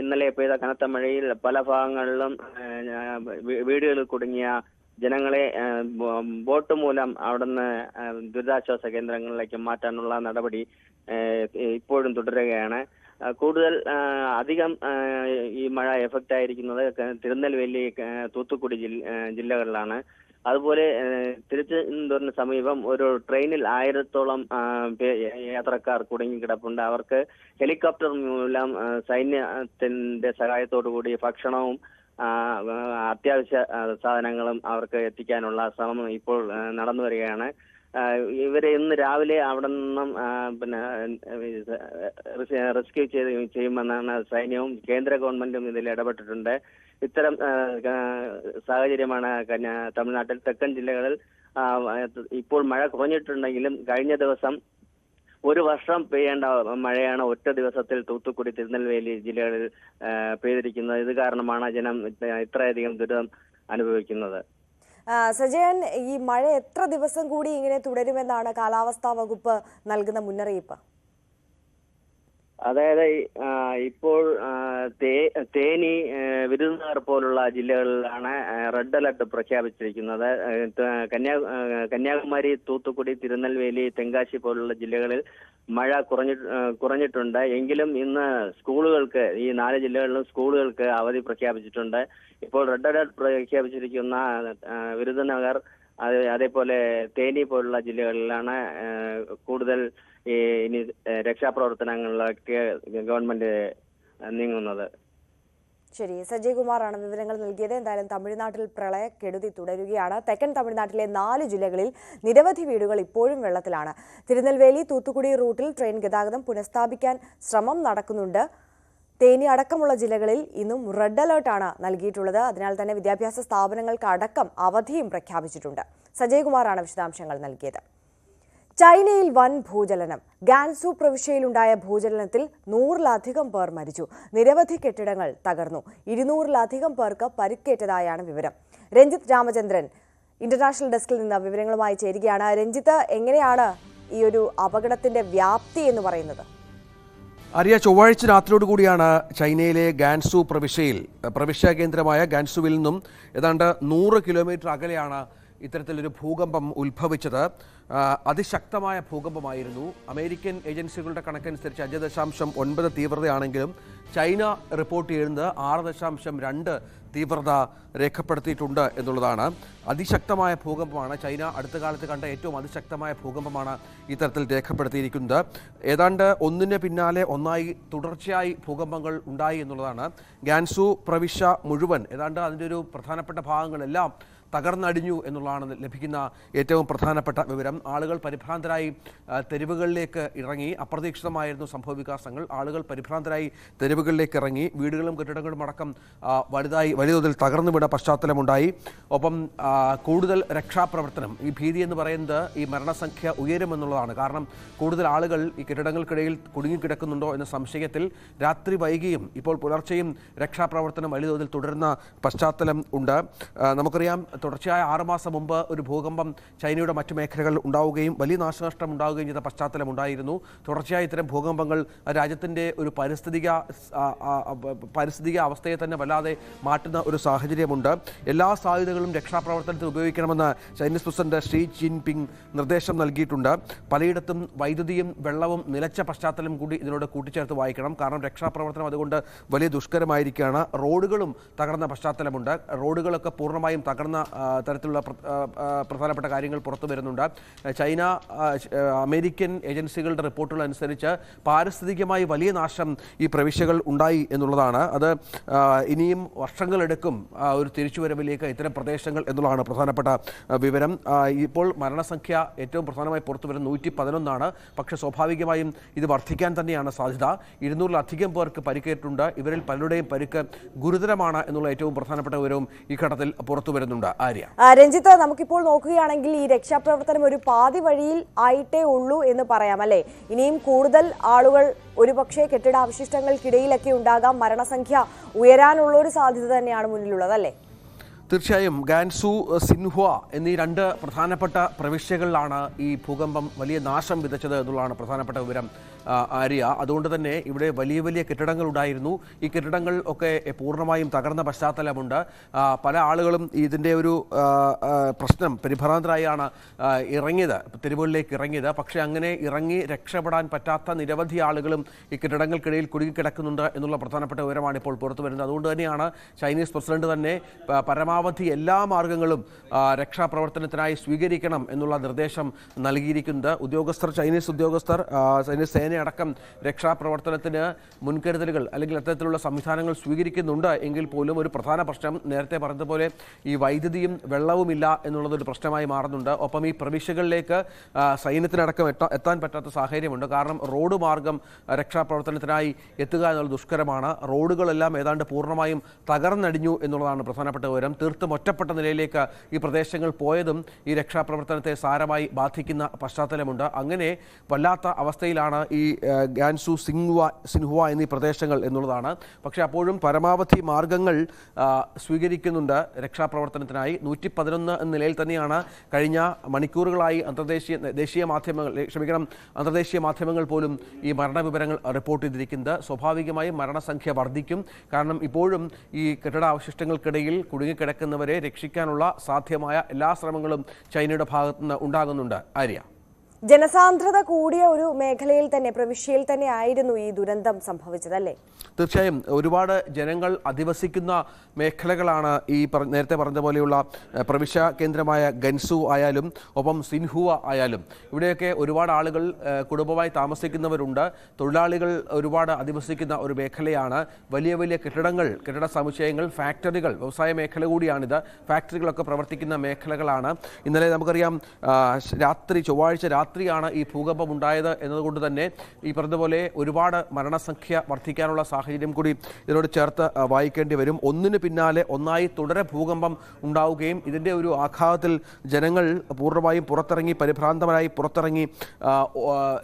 ഇന്നലെ പെയ്ത കനത്ത മഴയിൽ പല ഭാഗങ്ങളിലും വീടുകളിൽ കുടുങ്ങിയ ജനങ്ങളെ ബോട്ട് മൂലം അവിടുന്ന് ദുരിതാശ്വാസ കേന്ദ്രങ്ങളിലേക്ക് മാറ്റാനുള്ള നടപടി ഇപ്പോഴും തുടരുകയാണ്. കൂടുതൽ അധികം ഈ മഴ എഫക്റ്റ് ആയിരിക്കുന്നത് തിരുനെൽവേലി, തൂത്തുക്കുടി ജില്ലകളിലാണ്. അതുപോലെ തിരുവനന്തപുരത്തിന് സമീപം ഒരു ട്രെയിനിൽ 1000-ഓളം യാത്രക്കാർ കുടുങ്ങിക്കിടപ്പുണ്ട്. അവർക്ക് ഹെലികോപ്റ്റർ മൂലം സൈന്യത്തിന്റെ സഹായത്തോടുകൂടി ഭക്ഷണവും അത്യാവശ്യ സാധനങ്ങളും അവർക്ക് എത്തിക്കാനുള്ള ശ്രമം ഇപ്പോൾ നടന്നു വരികയാണ്. ഇവരെ ഇന്ന് രാവിലെ അവിടെ നിന്നും റെസ്ക്യൂ ചെയ്യുമെന്നാണ് സൈന്യവും കേന്ദ്ര ഗവൺമെന്റും ഇതിൽ ഇടപെട്ടിട്ടുണ്ട്. ഇത്തരം സാഹചര്യമാണ് തമിഴ്നാട്ടിൽ തെക്കൻ ജില്ലകളിൽ. ഇപ്പോൾ മഴ കുറഞ്ഞിട്ടുണ്ടെങ്കിലും കഴിഞ്ഞ ദിവസം ഒരു വർഷം പെയ്യേണ്ട മഴയാണ് ഒറ്റ ദിവസത്തിൽ തൂത്തുക്കുടി, തിരുനെൽവേലി ജില്ലകളിൽ പെയ്തിരിക്കുന്നത്. ഇത് കാരണമാണ് ജനം ഇത്രയധികം ദുരിതം അനുഭവിക്കുന്നത്. സജയൻ, ഈ മഴ എത്ര ദിവസം കൂടി ഇങ്ങനെ തുടരുമെന്നാണ് കാലാവസ്ഥാ വകുപ്പ് നൽകുന്ന മുന്നറിയിപ്പ്? അതായത് ഇപ്പോൾ തേനി, വിരുന്നുകാർ പോലുള്ള ജില്ലകളിലാണ് റെഡ് അലർട്ട് പ്രഖ്യാപിച്ചിരിക്കുന്നത്. കന്യാകുമാരി, തൂത്തുക്കുടി, തിരുനെൽവേലി, തെങ്കാശി പോലുള്ള ജില്ലകളിൽ മഴ കുറഞ്ഞിട്ടുണ്ട്. എങ്കിലും ഇന്ന് സ്കൂളുകൾക്ക്, ഈ 4 ജില്ലകളിലും സ്കൂളുകൾക്ക് അവധി പ്രഖ്യാപിച്ചിട്ടുണ്ട്. ഇപ്പോൾ റെഡ് അലർട്ട് പ്രഖ്യാപിച്ചിരിക്കുന്ന വിരുദനഗർ, അതേപോലെ തേനി പോലുള്ള ജില്ലകളിലാണ് കൂടുതൽ ഇനി രക്ഷാപ്രവർത്തനങ്ങളിലേക്ക് ഗവൺമെന്റ് നീങ്ങുന്നത്. ശരി, സജയ് കുമാറാണ് വിവരങ്ങൾ നൽകിയത്. എന്തായാലും തമിഴ്നാട്ടിൽ പ്രളയക്കെടുതി തുടരുകയാണ്. തെക്കൻ തമിഴ്നാട്ടിലെ 4 ജില്ലകളിൽ നിരവധി വീടുകൾ ഇപ്പോഴും വെള്ളത്തിലാണ്. തിരുനെൽവേലി, തൂത്തുക്കുടി റൂട്ടിൽ ട്രെയിൻ ഗതാഗതം പുനഃസ്ഥാപിക്കാൻ ശ്രമം നടക്കുന്നുണ്ട്. തേനി അടക്കമുള്ള ജില്ലകളിൽ ഇന്നും റെഡ് അലേർട്ടാണ് നൽകിയിട്ടുള്ളത്. അതിനാൽ തന്നെ വിദ്യാഭ്യാസ സ്ഥാപനങ്ങൾക്ക് അടക്കം അവധിയും പ്രഖ്യാപിച്ചിട്ടുണ്ട്. സജയ് കുമാറാണ് വിശദാംശങ്ങൾ നൽകിയത്. ചൈനയിൽ വൻ ഭൂചലനം. ഗാൻസു പ്രവിശ്യയിലുണ്ടായ ഭൂചലനത്തിൽ 100-ലധികം പേർ മരിച്ചു. നിരവധി കെട്ടിടങ്ങൾ തകർന്നു. 200-ലധികം പേർക്ക് പരിക്കേറ്റതായാണ് വിവരം. രഞ്ജിത്ത് രാമചന്ദ്രൻ ഇന്റർനാഷണൽ ഡെസ്കിൽ നിന്ന് വിവരങ്ങളുമായി ചേരുകയാണ്. രഞ്ജിത്ത്, എങ്ങനെയാണ് ഈ ഒരു അപകടത്തിന്റെ വ്യാപ്തി എന്ന് പറയുന്നത്? ആര്യ, ചൊവ്വാഴ്ച രാത്രിയോടുകൂടിയാണ് ചൈനയിലെ ഗാൻസു പ്രവിശ്യ കേന്ദ്രമായ ഗാൻസുവിൽ നിന്നും ഏതാണ്ട് 100 കിലോമീറ്റർ അകലെയാണ് ഇത്തരത്തിലൊരു ഭൂകമ്പം ഉത്ഭവിച്ചത്. അതിശക്തമായ ഭൂകമ്പമായിരുന്നു. അമേരിക്കൻ ഏജൻസികളുടെ കണക്കനുസരിച്ച് 5.9 തീവ്രതയാണെങ്കിലും ചൈന റിപ്പോർട്ട് ചെയ്യുന്നത് 6.2 തീവ്രത രേഖപ്പെടുത്തിയിട്ടുണ്ട് എന്നുള്ളതാണ്. അതിശക്തമായ ഭൂകമ്പമാണ്. ചൈന അടുത്ത കാലത്ത് കണ്ട ഏറ്റവും അതിശക്തമായ ഭൂകമ്പമാണ് ഇത്തരത്തിൽ രേഖപ്പെടുത്തിയിരിക്കുന്നത്. ഏതാണ്ട് ഒന്നിന് പിന്നാലെ ഒന്നായി തുടർച്ചയായി ഭൂകമ്പങ്ങൾ ഉണ്ടായി എന്നുള്ളതാണ്. ഗാൻസു പ്രവിശ്യ മുഴുവൻ ഏതാണ്ട് അതിൻ്റെ ഒരു പ്രധാനപ്പെട്ട ഭാഗങ്ങളെല്ലാം തകർന്നടിഞ്ഞു എന്നുള്ളതാണ് ലഭിക്കുന്ന ഏറ്റവും പ്രധാനപ്പെട്ട വിവരം. ആളുകൾ പരിഭ്രാന്തരായി തെരുവുകളിലേക്ക് ഇറങ്ങി. അപ്രതീക്ഷിതമായിരുന്നു സംഭവവികാസങ്ങൾ. ആളുകൾ പരിഭ്രാന്തരായി തെരുവുകളിലേക്ക് ഇറങ്ങി. വീടുകളും കെട്ടിടങ്ങളും അടക്കം വലിയ തോതിൽ തകർന്നു വീണ പശ്ചാത്തലമുണ്ടായി. ഒപ്പം കൂടുതൽ രക്ഷാപ്രവർത്തനം, ഈ ഭീതി എന്ന് പറയുന്നത് ഈ മരണസംഖ്യ ഉയരുമെന്നുള്ളതാണ്. കാരണം കൂടുതൽ ആളുകൾ ഈ കെട്ടിടങ്ങൾക്കിടയിൽ കുടുങ്ങിക്കിടക്കുന്നുണ്ടോ എന്ന സംശയത്തിൽ രാത്രി വൈകിയും ഇപ്പോൾ പുലർച്ചെയും രക്ഷാപ്രവർത്തനം വലിയ തോതിൽ തുടരുന്ന പശ്ചാത്തലം ഉണ്ട്. നമുക്കറിയാം, തുടർച്ചയായ 6 മാസം മുമ്പ് ഒരു ഭൂകമ്പം ചൈനയുടെ മറ്റു മേഖലകളിൽ ഉണ്ടാവുകയും വലിയ നാശനഷ്ടം ഉണ്ടാവുകയും ചെയ്ത പശ്ചാത്തലം ഉണ്ടായിരുന്നു. തുടർച്ചയായി ഇത്തരം ഭൂകമ്പങ്ങൾ രാജ്യത്തിൻ്റെ ഒരു പാരിസ്ഥിതിക അവസ്ഥയെ തന്നെ വല്ലാതെ മാറ്റുന്ന ഒരു സാഹചര്യമുണ്ട്. എല്ലാ സാധ്യതകളും രക്ഷാപ്രവർത്തനത്തിൽ ഉപയോഗിക്കണമെന്ന് ചൈനീസ് പ്രസിഡന്റ് ഷീ ജിൻപിങ് നിർദ്ദേശം നൽകിയിട്ടുണ്ട്. പലയിടത്തും വൈദ്യുതിയും വെള്ളവും നിലച്ച പശ്ചാത്തലം കൂടി ഇതിനോട് കൂട്ടിച്ചേർത്ത് വായിക്കണം. കാരണം രക്ഷാപ്രവർത്തനം അതുകൊണ്ട് വലിയ ദുഷ്കരമായിരിക്കുകയാണ്. റോഡുകളും തകർന്ന പശ്ചാത്തലമുണ്ട്. റോഡുകളൊക്കെ പൂർണ്ണമായും തകർന്ന തരത്തിലുള്ള പ്രധാനപ്പെട്ട കാര്യങ്ങൾ പുറത്തു വരുന്നുണ്ട്. ചൈന അമേരിക്കൻ ഏജൻസികളുടെ റിപ്പോർട്ടുകൾ അനുസരിച്ച് പാരിസ്ഥിതികമായി വലിയ നാശം ഈ പ്രവിശ്യകൾ ഉണ്ടായി എന്നുള്ളതാണ്. അത് ഇനിയും വർഷങ്ങളെടുക്കും ഒരു തിരിച്ചുവരവിലേക്ക് ഇത്തരം പ്രദേശങ്ങൾ എന്നുള്ളതാണ് പ്രധാനപ്പെട്ട വിവരം. ഇപ്പോൾ മരണസംഖ്യ ഏറ്റവും പ്രധാനമായി പുറത്തു വരുന്നത് 111. പക്ഷേ സ്വാഭാവികമായും ഇത് വർദ്ധിക്കാൻ തന്നെയാണ് സാധ്യത. 200-ലധികം പേർക്ക് പരിക്കേറ്റിട്ടുണ്ട്. ഇവരിൽ പലരുടെയും പരിക്ക് ഗുരുതരമാണ് എന്നുള്ള ഏറ്റവും പ്രധാനപ്പെട്ട വിവരവും ഈ ഘട്ടത്തിൽ പുറത്തു വരുന്നുണ്ട്. രഞ്ജിത്ത്, നമുക്കിപ്പോൾ നോക്കുകയാണെങ്കിൽ ഈ രക്ഷാപ്രവർത്തനം ഒരു പാതി വഴിയിൽ ആയിട്ടേ ഉള്ളൂ എന്ന് പറയാം, അല്ലേ? ഇനിയും കൂടുതൽ ആളുകൾ ഒരുപക്ഷെ കെട്ടിടാവശിഷ്ടങ്ങൾക്കിടയിലൊക്കെ ഉണ്ടാകാം. മരണസംഖ്യ ഉയരാനുള്ള ഒരു സാധ്യത തന്നെയാണ് മുന്നിലുള്ളത്, അല്ലേ? തീർച്ചയായും ഗാൻസു, സിൻഹുവ എന്നീ 2 പ്രധാനപ്പെട്ട പ്രവിശ്യകളിലാണ് ഈ ഭൂകമ്പം വലിയ നാശം വിതച്ചത് എന്നുള്ളതാണ് പ്രധാനപ്പെട്ട വിവരം, ആര്യ. അതുകൊണ്ട് തന്നെ ഇവിടെ വലിയ വലിയ കെട്ടിടങ്ങൾ ഉണ്ടായിരുന്നു. ഈ കെട്ടിടങ്ങൾ ഒക്കെ പൂർണ്ണമായും തകർന്ന പശ്ചാത്തലമുണ്ട്. പല ആളുകളും ഇതിൻ്റെ ഒരു പ്രശ്നം പരിഭ്രാന്തരായാണ് തെരുവുകളിലേക്ക് ഇറങ്ങിയത്. പക്ഷേ അങ്ങനെ ഇറങ്ങി രക്ഷപ്പെടാൻ പറ്റാത്ത നിരവധി ആളുകളും ഈ കെട്ടിടങ്ങൾക്കിടയിൽ കുടുങ്ങിക്കിടക്കുന്നുണ്ട് എന്നുള്ള പ്രധാനപ്പെട്ട വിവരമാണ് ഇപ്പോൾ പുറത്തു വരുന്നത്. അതുകൊണ്ട് തന്നെയാണ് ചൈനീസ് പ്രസിഡന്റ് തന്നെ പരമാവധി എല്ലാ മാർഗങ്ങളും രക്ഷാപ്രവർത്തനത്തിനായി സ്വീകരിക്കണം എന്നുള്ള നിർദ്ദേശം നൽകിയിരിക്കുന്നത്. ചൈനീസ് ഉദ്യോഗസ്ഥർ, ചൈനീസ് സേനയടക്കം രക്ഷാപ്രവർത്തനത്തിന് മുൻകരുതലുകൾ അല്ലെങ്കിൽ അത്തരത്തിലുള്ള സംവിധാനങ്ങൾ സ്വീകരിക്കുന്നുണ്ട് എങ്കിൽ പോലും ഒരു പ്രധാന പ്രശ്നം നേരത്തെ പറഞ്ഞതുപോലെ ഈ വൈദ്യുതിയും വെള്ളവുമില്ല എന്നുള്ളതൊരു പ്രശ്നമായി മാറുന്നുണ്ട്. ഒപ്പം ഈ പ്രവിശ്യകളിലേക്ക് സൈന്യത്തിനടക്കം എത്താൻ പറ്റാത്ത സാഹചര്യമുണ്ട്. കാരണം റോഡ് മാർഗം രക്ഷാപ്രവർത്തനത്തിനായി എത്തുക എന്നുള്ള ദുഷ്കരമാണ്. റോഡുകളെല്ലാം ഏതാണ്ട് പൂർണ്ണമായും തകർന്നടിഞ്ഞു എന്നുള്ളതാണ് പ്രധാനപ്പെട്ട വിവരം. തീർത്തും ഒറ്റപ്പെട്ട നിലയിലേക്ക് ഈ പ്രദേശങ്ങൾ പോയതും ഈ രക്ഷാപ്രവർത്തനത്തെ സാരമായി ബാധിക്കുന്ന പശ്ചാത്തലമുണ്ട്. അങ്ങനെ വല്ലാത്ത അവസ്ഥയിലാണ് ഈ ഗാൻസു, സിൻഹുവ എന്നീ പ്രദേശങ്ങൾ എന്നുള്ളതാണ്. പക്ഷേ അപ്പോഴും പരമാവധി മാർഗങ്ങൾ സ്വീകരിക്കുന്നുണ്ട് രക്ഷാപ്രവർത്തനത്തിനായി. 111 എന്ന നിലയിൽ തന്നെയാണ് കഴിഞ്ഞ മണിക്കൂറുകളായി അന്തർദേശീയ മാധ്യമങ്ങൾ പോലും ഈ മരണവിവരങ്ങൾ റിപ്പോർട്ട് ചെയ്തിരിക്കുന്നത്. സ്വാഭാവികമായും മരണസംഖ്യ വർദ്ധിക്കും. കാരണം ഇപ്പോഴും ഈ കെട്ടിടാവശിഷ്ടങ്ങൾക്കിടയിൽ കുടുങ്ങിക്കിടക്കുന്നവരെ രക്ഷിക്കാനുള്ള സാധ്യമായ എല്ലാ ശ്രമങ്ങളും ചൈനയുടെ ഭാഗത്തുനിന്ന് ഉണ്ടാകുന്നുണ്ട്, ആര്യ. ജനസാന്ദ്രത കൂടിയ ഒരു മേഖലയിൽ തന്നെ, പ്രവിശ്യയിൽ തന്നെ ആയിരുന്നു ഈ ദുരന്തം സംഭവിച്ചതല്ലേ? തീർച്ചയായും ഒരുപാട് ജനങ്ങൾ അധിവസിക്കുന്ന മേഖലകളാണ് ഈ നേരത്തെ പറഞ്ഞ പോലെയുള്ള പ്രവിശ്യ കേന്ദ്രമായ ഗൻസു ആയാലും ഒപ്പം സിൻഹുവ ആയാലും. ഇവിടെയൊക്കെ ഒരുപാട് ആളുകൾ കുടുംബമായി താമസിക്കുന്നവരുണ്ട്. തൊഴിലാളികൾ ഒരുപാട് അധിവസിക്കുന്ന ഒരു മേഖലയാണ്. വലിയ വലിയ കെട്ടിട സമുച്ചയങ്ങൾ, ഫാക്ടറികൾ, വ്യവസായ മേഖല കൂടിയാണിത്. ഫാക്ടറികളൊക്കെ പ്രവർത്തിക്കുന്ന മേഖലകളാണ്. ഇന്നലെ നമുക്കറിയാം ചൊവ്വാഴ്ച രാത്രി രാത്രിയാണ് ഈ ഭൂകമ്പം ഉണ്ടായത് എന്നതുകൊണ്ട് തന്നെ ഈ പറഞ്ഞതുപോലെ ഒരുപാട് മരണസംഖ്യ വർദ്ധിക്കാനുള്ള സാഹചര്യം കൂടി ഇതിനോട് ചേർത്ത് വായിക്കേണ്ടി വരും. ഒന്നിന് പിന്നാലെ ഒന്നായി തുടരെ ഭൂകമ്പം ഉണ്ടാവുകയും ഇതിൻ്റെ ഒരു ആഘാതത്തിൽ ജനങ്ങൾ പൂർണ്ണമായും പരിഭ്രാന്തരായി പുറത്തിറങ്ങി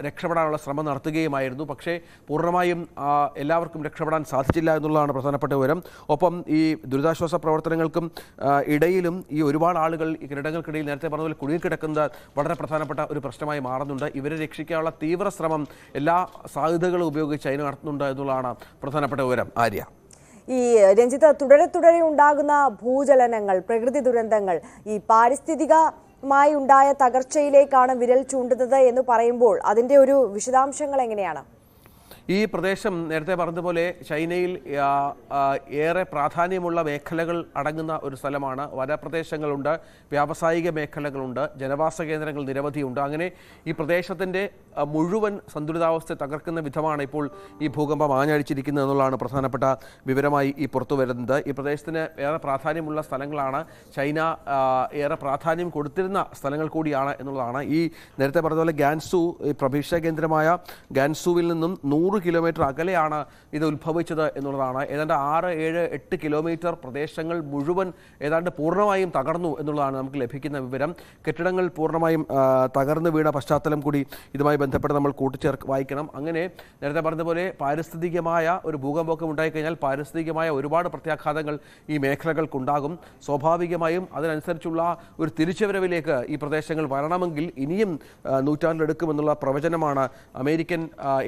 രക്ഷപ്പെടാനുള്ള ശ്രമം നടത്തുകയുമായിരുന്നു. പക്ഷേ പൂർണ്ണമായും എല്ലാവർക്കും രക്ഷപ്പെടാൻ സാധിച്ചില്ല എന്നുള്ളതാണ് പ്രധാനപ്പെട്ട വിവരം. ഒപ്പം ഈ ദുരിതാശ്വാസ പ്രവർത്തനങ്ങൾക്കും ഇടയിലും ഈ ഒരുപാട് ആളുകൾ ഈ കെട്ടിടങ്ങൾക്കിടയിൽ നേരത്തെ പറഞ്ഞതുപോലെ കുടുങ്ങിക്കിടക്കുന്നത് വളരെ പ്രധാനപ്പെട്ട ഒരു പ്രശ്നമായി മാറുന്നുണ്ട്. ഇവരെ രക്ഷിക്കാനുള്ള തീവ്ര ശ്രമം എല്ലാ സാധ്യതകളും ഉപയോഗിച്ച് അതിന് നടത്തുന്നുണ്ട് എന്നുള്ളതാണ് പ്രധാനപ്പെട്ട വിവരം. ആര്യ, ഈ രഞ്ജിത്ത്, തുടരെ ഉണ്ടാകുന്ന ഭൂചലനങ്ങൾ, പ്രകൃതി ദുരന്തങ്ങൾ ഈ പാരിസ്ഥിതികമായി ഉണ്ടായ തകർച്ചയിലേക്കാണ് വിരൽ ചൂണ്ടുന്നത് എന്ന് പറയുമ്പോൾ അതിൻ്റെ ഒരു വിശദാംശങ്ങൾ എങ്ങനെയാണ്? ഈ പ്രദേശം നേരത്തെ പറഞ്ഞതുപോലെ ചൈനയിൽ ഏറെ പ്രാധാന്യമുള്ള മേഖലകൾ അടങ്ങുന്ന ഒരു സ്ഥലമാണ്. വനപ്രദേശങ്ങളുണ്ട്, വ്യാവസായിക മേഖലകളുണ്ട്, ജനവാസ കേന്ദ്രങ്ങൾ നിരവധിയുണ്ട്. അങ്ങനെ ഈ പ്രദേശത്തിൻ്റെ മുഴുവൻ സന്തുലിതാവസ്ഥ തകർക്കുന്ന വിധമാണ് ഇപ്പോൾ ഈ ഭൂകമ്പം ആഞ്ഞടിച്ചിരിക്കുന്നത് എന്നുള്ളതാണ് പ്രധാനപ്പെട്ട വിവരമായി ഈ പുറത്തു വരുന്നത്. ഈ പ്രദേശത്തിന് ഏറെ പ്രാധാന്യമുള്ള സ്ഥലങ്ങളാണ്, ചൈന ഏറെ പ്രാധാന്യം കൊടുത്തിരുന്ന സ്ഥലങ്ങൾ കൂടിയാണ് എന്നുള്ളതാണ്. ഈ നേരത്തെ പറഞ്ഞതുപോലെ ഗാൻസു, ഈ പ്രതീക്ഷാ കേന്ദ്രമായ ഗാൻസുവിൽ നിന്നും 100 കിലോമീറ്റർ അകലെയാണ് ഇത് ഉത്ഭവിച്ചത് എന്നുള്ളതാണ്. ഏതാണ്ട് 6-7-8 കിലോമീറ്റർ പ്രദേശങ്ങൾ മുഴുവൻ ഏതാണ്ട് പൂർണ്ണമായും തകർന്നു എന്നുള്ളതാണ് നമുക്ക് ലഭിക്കുന്ന വിവരം. കെട്ടിടങ്ങൾ പൂർണ്ണമായും തകർന്നു വീണ പശ്ചാത്തലം കൂടി ഇതുമായി ബന്ധപ്പെട്ട് നമ്മൾ വായിക്കണം. അങ്ങനെ നേരത്തെ പറഞ്ഞതുപോലെ പാരിസ്ഥിതികമായ ഒരു ഭൂകമ്പമൊക്കെ ഉണ്ടായിക്കഴിഞ്ഞാൽ പാരിസ്ഥിതികമായ ഒരുപാട് പ്രത്യാഘാതങ്ങൾ ഈ മേഖലകൾക്കുണ്ടാകും. സ്വാഭാവികമായും അതിനനുസരിച്ചുള്ള ഒരു തിരിച്ചുവരവിലേക്ക് ഈ പ്രദേശങ്ങൾ വരണമെങ്കിൽ ഇനിയും നൂറ്റാണ്ടിലെടുക്കുമെന്നുള്ള പ്രവചനമാണ് അമേരിക്കൻ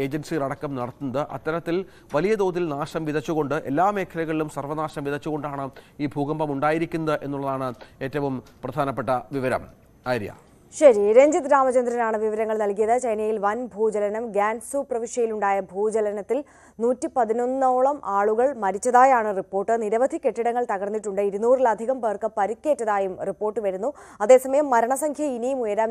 ഏജൻസികൾ അടക്കം നടത്തുന്നത്. അത്തരത്തിൽ വലിയ തോതിൽ നാശം വിതച്ചുകൊണ്ട് എല്ലാ മേഖലകളിലും സർവനാശം വിതച്ചുകൊണ്ടാണ് ഈ ഭൂകമ്പം ഉണ്ടായിരിക്കുന്നത് എന്നുള്ളതാണ് ഏറ്റവും പ്രധാനപ്പെട്ട വിവരം. ആര്യ, ശരി, രഞ്ജിത്ത് രാമചന്ദ്രനാണ് വിവരങ്ങൾ നൽകിയത്. ചൈനയിൽ വൻ ഭൂചലനം, ഗാൻസു പ്രവിശ്യയിലുണ്ടായ ഭൂചലനത്തിൽ 111ഓളം ആളുകൾ മരിച്ചതായാണ് റിപ്പോർട്ട്. നിരവധി കെട്ടിടങ്ങൾ തകർന്നിട്ടുണ്ട്. 200-ലധികം പേർക്ക് പരിക്കേറ്റതായും റിപ്പോർട്ട് വരുന്നു. അതേസമയം മരണസംഖ്യ ഇനിയും ഉയരാം.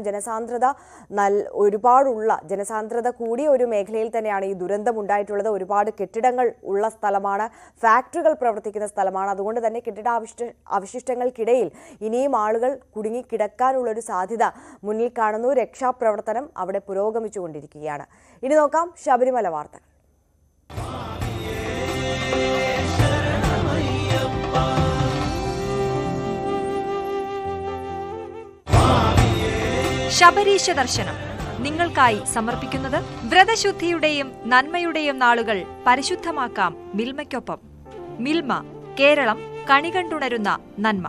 ജനസാന്ദ്രത കൂടിയ ഒരു മേഖലയിൽ തന്നെയാണ് ഈ ദുരന്തം ഉണ്ടായിട്ടുള്ളത്. ഒരുപാട് കെട്ടിടങ്ങൾ ഉള്ള സ്ഥലമാണ്, ഫാക്ടറികൾ പ്രവർത്തിക്കുന്ന സ്ഥലമാണ്. അതുകൊണ്ട് തന്നെ അവശിഷ്ടങ്ങൾക്കിടയിൽ ഇനിയും ആളുകൾ കുടുങ്ങിക്കിടക്കാനുള്ളൊരു സാധ്യത മുന്നിൽ കാണുന്നു. രക്ഷാപ്രവർത്തനം അവിടെ പുരോഗമിച്ചുകൊണ്ടിരിക്കുകയാണ്. ഇനി നോക്കാം ശബരിമല വാർത്തകൾ. ശബരീശ ദർശനം നിങ്ങൾക്കായി സമർപ്പിക്കുന്നത് വ്രതശുദ്ധിയുടെയും നന്മയുടെയും നാളുകൾ പരിശുദ്ധമാക്കാം മിൽമയ്ക്കൊപ്പം. മിൽമ, കേരളം കണികണ്ടുണരുന്ന നന്മ.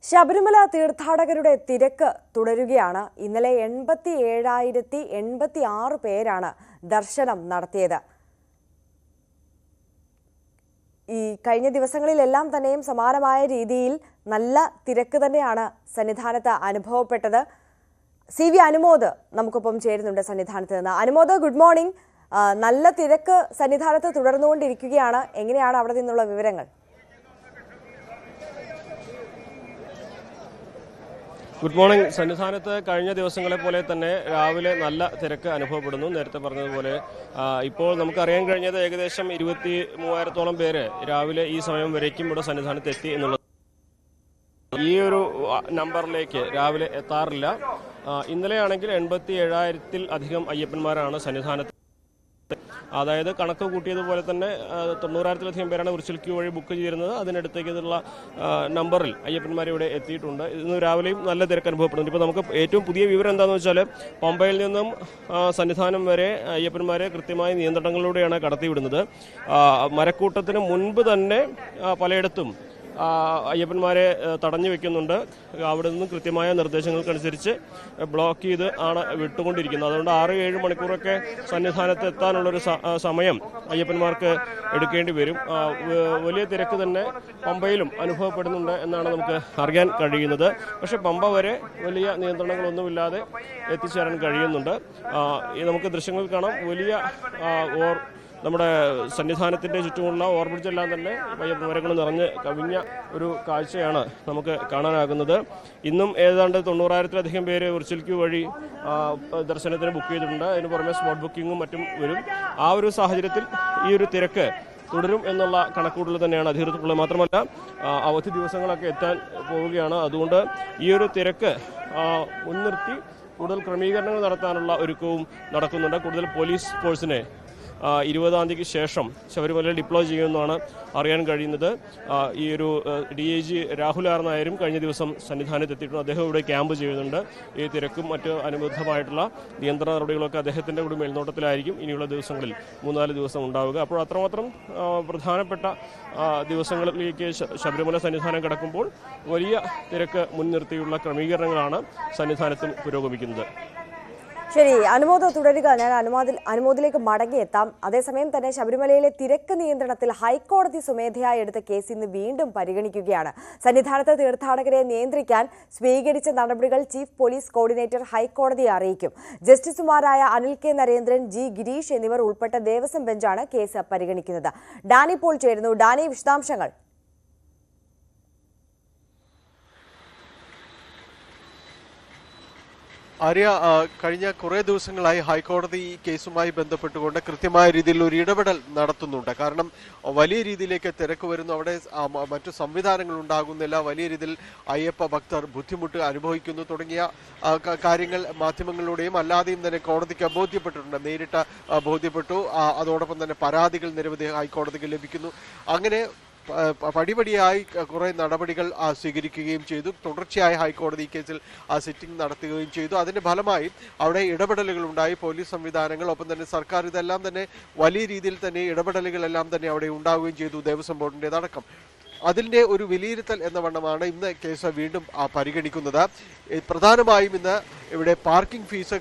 ശബരിമല തീർത്ഥാടകരുടെ തിരക്ക് തുടരുകയാണ്. ഇന്നലെ 87,086 പേരാണ് ദർശനം നടത്തിയത്. ഈ കഴിഞ്ഞ ദിവസങ്ങളിലെല്ലാം തന്നെയും സമാനമായ രീതിയിൽ നല്ല തിരക്ക് തന്നെയാണ് സന്നിധാനത്ത് അനുഭവപ്പെട്ടത്. CV അനുമോദ് നമുക്കൊപ്പം ചേരുന്നുണ്ട് സന്നിധാനത്ത് നിന്ന്. Anumod, good morning. നല്ല തിരക്ക് സന്നിധാനത്ത് തുടർന്നുകൊണ്ടിരിക്കുകയാണ്. എങ്ങനെയാണ് അവിടെ നിന്നുള്ള വിവരങ്ങൾ? Good morning. സന്നിധാനത്ത് കഴിഞ്ഞ ദിവസങ്ങളെ പോലെ തന്നെ രാവിലെ നല്ല തിരക്ക് അനുഭവപ്പെടുന്നു. നേരത്തെ പറഞ്ഞതുപോലെ ഇപ്പോൾ നമുക്കറിയാൻ കഴിഞ്ഞത് ഏകദേശം 23,000-ഓളം പേര് രാവിലെ ഈ സമയം വരേക്കും ഇവിടെ സന്നിധാനത്ത് എത്തി എന്നുള്ളത്. ഈ ഒരു നമ്പറിലേക്ക് രാവിലെ എത്താറില്ല. ഇന്നലെയാണെങ്കിൽ 87,000-ൽ-അധികം അയ്യപ്പന്മാരാണ് സന്നിധാനത്ത്. അതായത് കണക്ക് കൂട്ടിയതുപോലെ തന്നെ 90,000-ലധികം പേരാണ് വിർച്വൽ ക്യൂ വഴി ബുക്ക് ചെയ്യുന്നത്. അതിനടുത്തേക്കുള്ള നമ്പറിൽ അയ്യപ്പന്മാർ ഇവിടെ എത്തിയിട്ടുണ്ട്. ഇന്ന് രാവിലെയും നല്ല തിരക്ക് അനുഭവപ്പെടുന്നുണ്ട്. ഇപ്പോൾ നമുക്ക് ഏറ്റവും പുതിയ വിവരം എന്താണെന്ന് വെച്ചാൽ പമ്പയിൽ നിന്നും സന്നിധാനം വരെ അയ്യപ്പന്മാരെ കൃത്യമായ നിയന്ത്രണങ്ങളിലൂടെയാണ് കടത്തിവിടുന്നത്. മരക്കൂട്ടത്തിന് മുൻപ് തന്നെ പലയിടത്തും അയ്യപ്പന്മാരെ തടഞ്ഞു വെക്കുന്നുണ്ട്. അവിടെ നിന്നും കൃത്യമായ നിർദ്ദേശങ്ങൾക്കനുസരിച്ച് ബ്ലോക്ക് ചെയ്ത് ആണ് വിട്ടുകൊണ്ടിരിക്കുന്നത്. അതുകൊണ്ട് 6-7 മണിക്കൂറൊക്കെ സന്നിധാനത്ത് എത്താനുള്ളൊരു സമയം അയ്യപ്പന്മാർക്ക് എടുക്കേണ്ടി വരും. വലിയ തിരക്ക് തന്നെ പമ്പയിലും അനുഭവപ്പെടുന്നുണ്ട് എന്നാണ് നമുക്ക് അറിയാൻ കഴിയുന്നത്. പക്ഷേ പമ്പ വരെ വലിയ നിയന്ത്രണങ്ങളൊന്നുമില്ലാതെ എത്തിച്ചേരാൻ കഴിയുന്നുണ്ട്. നമുക്ക് ദൃശ്യങ്ങൾ കാണാം. വലിയ നമ്മുടെ സന്നിധാനത്തിൻ്റെ ചുറ്റുമുള്ള ഓവർബ്രിഡ്ജെല്ലാം തന്നെ മരങ്ങൾ നിറഞ്ഞ് കവിഞ്ഞ ഒരു കാഴ്ചയാണ് നമുക്ക് കാണാനാകുന്നത്. ഇന്നും ഏതാണ്ട് 90,000-ലധികം പേര് വിർച്വൽ ക്യൂ വഴി ദർശനത്തിന് ബുക്ക് ചെയ്തിട്ടുണ്ട്. അതിന് പുറമെ സ്പോട്ട് ബുക്കിങ്ങും മറ്റും വരും. ആ ഒരു സാഹചര്യത്തിൽ ഈ ഒരു തിരക്ക് തുടരും എന്നുള്ള കണക്കുകൂട്ടൽ തന്നെയാണ് അധികൃതർക്കുള്ളത്. മാത്രമല്ല അവധി ദിവസങ്ങളൊക്കെ എത്താൻ പോവുകയാണ്. അതുകൊണ്ട് ഈ ഒരു തിരക്ക് മുൻനിർത്തി കൂടുതൽ ക്രമീകരണങ്ങൾ നടത്താനുള്ള ഒരുക്കവും നടക്കുന്നുണ്ട്. കൂടുതൽ പോലീസ് ഫോഴ്സിനെ 20-ാം തീയതിക്ക് ശേഷം ശബരിമലയിൽ ഡിപ്ലോയ് ചെയ്യുമെന്നാണ് അറിയാൻ കഴിയുന്നത്. ഈ ഒരു DIG രാഹുൽ ആർ നായരും കഴിഞ്ഞ ദിവസം സന്നിധാനത്ത് എത്തിയിട്ടുണ്ട്. അദ്ദേഹം ഇവിടെ ക്യാമ്പ് ചെയ്യുന്നുണ്ട്. ഈ തിരക്കും മറ്റ് അനുബന്ധമായിട്ടുള്ള നിയന്ത്രണ നടപടികളൊക്കെ അദ്ദേഹത്തിൻ്റെ കൂടി മേൽനോട്ടത്തിലായിരിക്കും ഇനിയുള്ള ദിവസങ്ങളിൽ 3-4 ദിവസം ഉണ്ടാവുക. അപ്പോൾ അത്രമാത്രം പ്രധാനപ്പെട്ട ദിവസങ്ങളിലേക്ക് ശബരിമല സന്നിധാനം കടക്കുമ്പോൾ വലിയ തിരക്ക് മുൻനിർത്തിയുള്ള ക്രമീകരണങ്ങളാണ് സന്നിധാനത്തും പുരോഗമിക്കുന്നത്. ശരി, അനുമോദ് തുടരുക. ഞാൻ അനുമോദിലേക്ക് മടങ്ങിയെത്താം. അതേസമയം തന്നെ ശബരിമലയിലെ തിരക്ക് നിയന്ത്രണത്തിൽ ഹൈക്കോടതി സ്വമേധയായി എടുത്ത കേസ് ഇന്ന് വീണ്ടും പരിഗണിക്കുകയാണ്. സന്നിധാനത്ത് തീർത്ഥാടകരെ നിയന്ത്രിക്കാൻ സ്വീകരിച്ച നടപടികൾ ചീഫ് പോലീസ് കോർഡിനേറ്റർ ഹൈക്കോടതിയെ അറിയിക്കും. ജസ്റ്റിസുമാരായ അനിൽ കെ നരേന്ദ്രൻ, G ഗിരീഷ് എന്നിവർ ഉൾപ്പെട്ട ദേവസ്വം ബെഞ്ചാണ് കേസ് പരിഗണിക്കുന്നത്. ഡാനി പോൾ ചേരുന്നു. ഡാനി, വിശദാംശങ്ങൾ. ആര്യ, കഴിഞ്ഞ കുറേ ദിവസങ്ങളായി ഹൈക്കോടതി ഈ കേസുമായി ബന്ധപ്പെട്ടുകൊണ്ട് കൃത്യമായ രീതിയിൽ ഒരു ഇടപെടൽ നടത്തുന്നുണ്ട്. കാരണം വലിയ രീതിയിലേക്ക് തിരക്ക് വരുന്നു, അവിടെ മറ്റു സംവിധാനങ്ങൾ ഉണ്ടാകുന്നില്ല, വലിയ രീതിയിൽ അയ്യപ്പ ഭക്തർ ബുദ്ധിമുട്ട് അനുഭവിക്കുന്നു തുടങ്ങിയ കാര്യങ്ങൾ മാധ്യമങ്ങളിലൂടെയും അല്ലാതെയും തന്നെ കോടതിക്ക് ബോധ്യപ്പെട്ടിട്ടുണ്ട്, നേരിട്ട് ബോധ്യപ്പെട്ടു. അതോടൊപ്പം തന്നെ പരാതികൾ നിരവധി ഹൈക്കോടതിക്ക് ലഭിക്കുന്നു. അങ്ങനെ പടിപടിയായി കുറെ നടപടികൾ സ്വീകരിക്കുകയും ചെയ്തു. തുടർച്ചയായി ഹൈക്കോടതി കേസിൽ സിറ്റിംഗ് നടത്തുകയും ചെയ്തു. അതിന്റെ ഫലമായി അവിടെ ഇടപെടലുകൾ ഉണ്ടായി. പോലീസ് സംവിധാനങ്ങൾ, ഒപ്പം തന്നെ സർക്കാർ, ഇതെല്ലാം തന്നെ വലിയ രീതിയിൽ തന്നെ ഇടപെടലുകളെല്ലാം തന്നെ അവിടെ ഉണ്ടാവുകയും ചെയ്തു, ദേവസ്വം ബോർഡിൻ്റെതടക്കം. അതിൻ്റെ ഒരു വിലയിരുത്തൽ എന്ന വണ്ണമാണ് ഇന്ന് കേസ് വീണ്ടും പരിഗണിക്കുന്നത്. പ്രധാനമായും ഇന്ന് ഇവിടെ പാർക്കിംഗ് ഫീസ്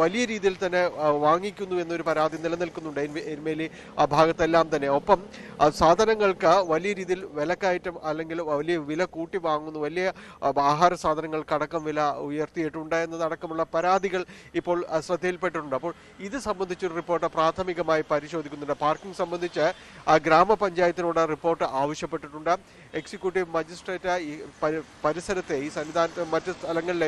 വലിയ രീതിയിൽ തന്നെ വാങ്ങിക്കുന്നു എന്നൊരു പരാതി നിലനിൽക്കുന്നുണ്ട് എരുമേലി ഭാഗത്തെല്ലാം തന്നെ. ഒപ്പം സാധനങ്ങൾക്ക് വലിയ രീതിയിൽ വിലക്കയറ്റം അല്ലെങ്കിൽ വലിയ വില കൂട്ടി വാങ്ങുന്നു, വലിയ ആഹാര സാധനങ്ങൾക്കടക്കം വില ഉയർത്തിയിട്ടുണ്ട് എന്നതടക്കമുള്ള പരാതികൾ ഇപ്പോൾ ശ്രദ്ധയിൽപ്പെട്ടിട്ടുണ്ട്. അപ്പോൾ ഇത് സംബന്ധിച്ചൊരു റിപ്പോർട്ട് പ്രാഥമികമായി പരിശോധിക്കുന്നുണ്ട്. പാർക്കിംഗ് സംബന്ധിച്ച് ഗ്രാമപഞ്ചായത്തിനോട് റിപ്പോർട്ട് ആവശ്യപ്പെട്ടിട്ടുണ്ട്. എക്സിക്യൂട്ടീവ് മജിസ്ട്രേറ്റ് ഈ പരിസരത്തെ, ഈ സന്നിധാനത്ത് മറ്റ് സ്ഥലങ്ങളിലെ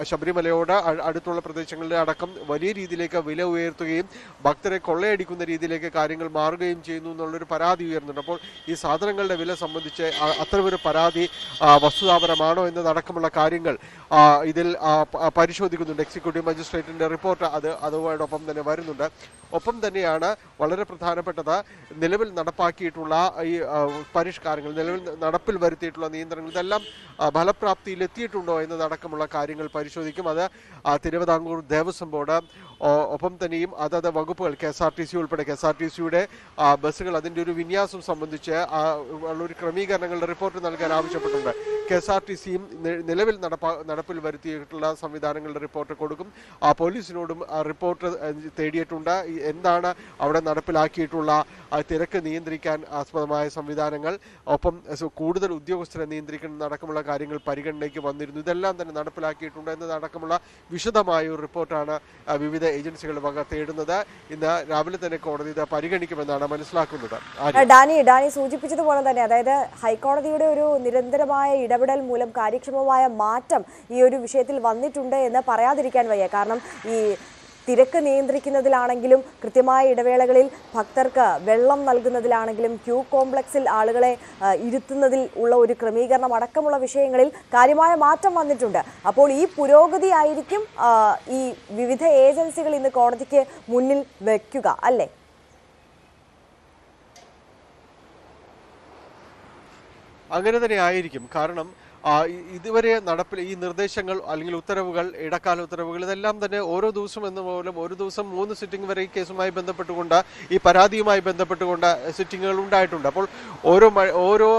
ശബരിമലയോട് അടുത്തുള്ള പ്രദേശങ്ങളിലെ അടക്കം വലിയ രീതിയിലേക്ക് വില ഉയർത്തുകയും ഭക്തരെ കൊള്ളയടിക്കുന്ന രീതിയിലേക്ക് കാര്യങ്ങൾ മാറുകയും ചെയ്യുന്നു എന്നുള്ളൊരു പരാതി ഉയർന്നുണ്ട്. അപ്പോൾ ഈ സാധനങ്ങളുടെ വില സംബന്ധിച്ച് അത്തരമൊരു പരാതി വസ്തുതാപരമാണോ എന്നതടക്കമുള്ള കാര്യങ്ങൾ ഇതിൽ പരിശോധിക്കുന്നുണ്ട്. എക്സിക്യൂട്ടീവ് മജിസ്ട്രേറ്റിന്റെ റിപ്പോർട്ട് അതോടൊപ്പം തന്നെ വരുന്നുണ്ട്. ഒപ്പം തന്നെയാണ് വളരെ പ്രധാനപ്പെട്ടത്, നിലവിൽ നടപ്പാക്കിയിട്ടുള്ള ഈ പരിഷ്കാരങ്ങൾ, നിലവിൽ നടപ്പിൽ വരുത്തിയിട്ടുള്ള നിയന്ത്രണങ്ങൾ, ഇതെല്ലാം ഫലപ്രാപ്തിയിൽ എത്തിയിട്ടുണ്ടോ എന്നതടക്കമുള്ള കാര്യങ്ങൾ പരിശോധിക്കും. അത് തിരുവിതാംകൂർ ദേവസ്വം ബോർഡ്, ഒപ്പം തന്നെയും അതത് വകുപ്പുകൾ, KSRTC ഉൾപ്പെടെ KSRTCയുടെ ബസ്സുകൾ, അതിൻ്റെ ഒരു വിന്യാസം സംബന്ധിച്ച് ഉള്ളൊരു ക്രമീകരണങ്ങളുടെ റിപ്പോർട്ട് നൽകാൻ ആവശ്യപ്പെട്ടിട്ടുണ്ട്. KSRTCയും നിലവിൽ നടപ്പിൽ വരുത്തിയിട്ടുള്ള സംവിധാനങ്ങളുടെ റിപ്പോർട്ട് കൊടുക്കും. പോലീസിനോടും റിപ്പോർട്ട് തേടിയിട്ടുണ്ട്. എന്താണ് അവിടെ നടപ്പിലാക്കിയിട്ടുള്ള തിരക്ക് നിയന്ത്രിക്കാൻ ആസ്പദമായ സംവിധാനങ്ങൾ, ഒപ്പം കൂടുതൽ ഉദ്യോഗസ്ഥരെ നിയന്ത്രിക്കുന്ന അടക്കമുള്ള കാര്യങ്ങൾ പരിഗണനയ്ക്ക് വന്നിരുന്നു. ഇതെല്ലാം തന്നെ നടപ്പിലാക്കിയിട്ടുണ്ട് എന്നതടക്കമുള്ള വിശദമായ ഒരു റിപ്പോർട്ടാണ് വിവിധ ഏജൻസികളുടെ വക തേടുന്നത്. ഇന്ന് രാവിലെ തന്നെ കോടതി ഇത് പരിഗണിക്കുമെന്നാണ് മനസ്സിലാക്കുന്നത്. ഡാനി സൂചിപ്പിച്ചതുപോലെ തന്നെ, അതായത് ഹൈക്കോടതിയുടെ ഒരു നിരന്തരമായ ഇടപെടൽ മൂലം കാര്യക്ഷമമായ മാറ്റം ഈ ഒരു വിഷയത്തിൽ വന്നിട്ടുണ്ട് എന്ന് പറയാതിരിക്കാൻ വയ്യ. കാരണം ഈ തിരക്ക് നിയന്ത്രിക്കുന്നതിലാണെങ്കിലും കൃത്യമായ ഇടവേളകളിൽ ഭക്തർക്ക് വെള്ളം നൽകുന്നതിലാണെങ്കിലും ക്യൂ കോംപ്ലക്സിൽ ആളുകളെ ഇരുത്തുന്നതിൽ ഉള്ള ഒരു ക്രമീകരണം അടക്കമുള്ള വിഷയങ്ങളിൽ കാര്യമായ മാറ്റം വന്നിട്ടുണ്ട്. അപ്പോൾ ഈ പുരോഗതി ആയിരിക്കും ഈ വിവിധ ഏജൻസികൾ ഇന്ന് കോടതിക്ക് മുന്നിൽ വയ്ക്കുക, അല്ലേ? അങ്ങനെ തന്നെ ആയിരിക്കും. കാരണം ഇതുവരെ നടപ്പിൽ ഈ നിർദ്ദേശങ്ങൾ അല്ലെങ്കിൽ ഉത്തരവുകൾ, ഇടക്കാല ഉത്തരവുകൾ, ഇതെല്ലാം തന്നെ ഓരോ ദിവസം എന്ന പോലും ഒരു ദിവസം 3 സിറ്റിംഗ് വരെ ഈ കേസുമായി ബന്ധപ്പെട്ടുകൊണ്ട്, ഈ പരാതിയുമായി ബന്ധപ്പെട്ടുകൊണ്ട് സിറ്റിങ്ങുകൾ ഉണ്ടായിട്ടുണ്ട്. അപ്പോൾ ഓരോ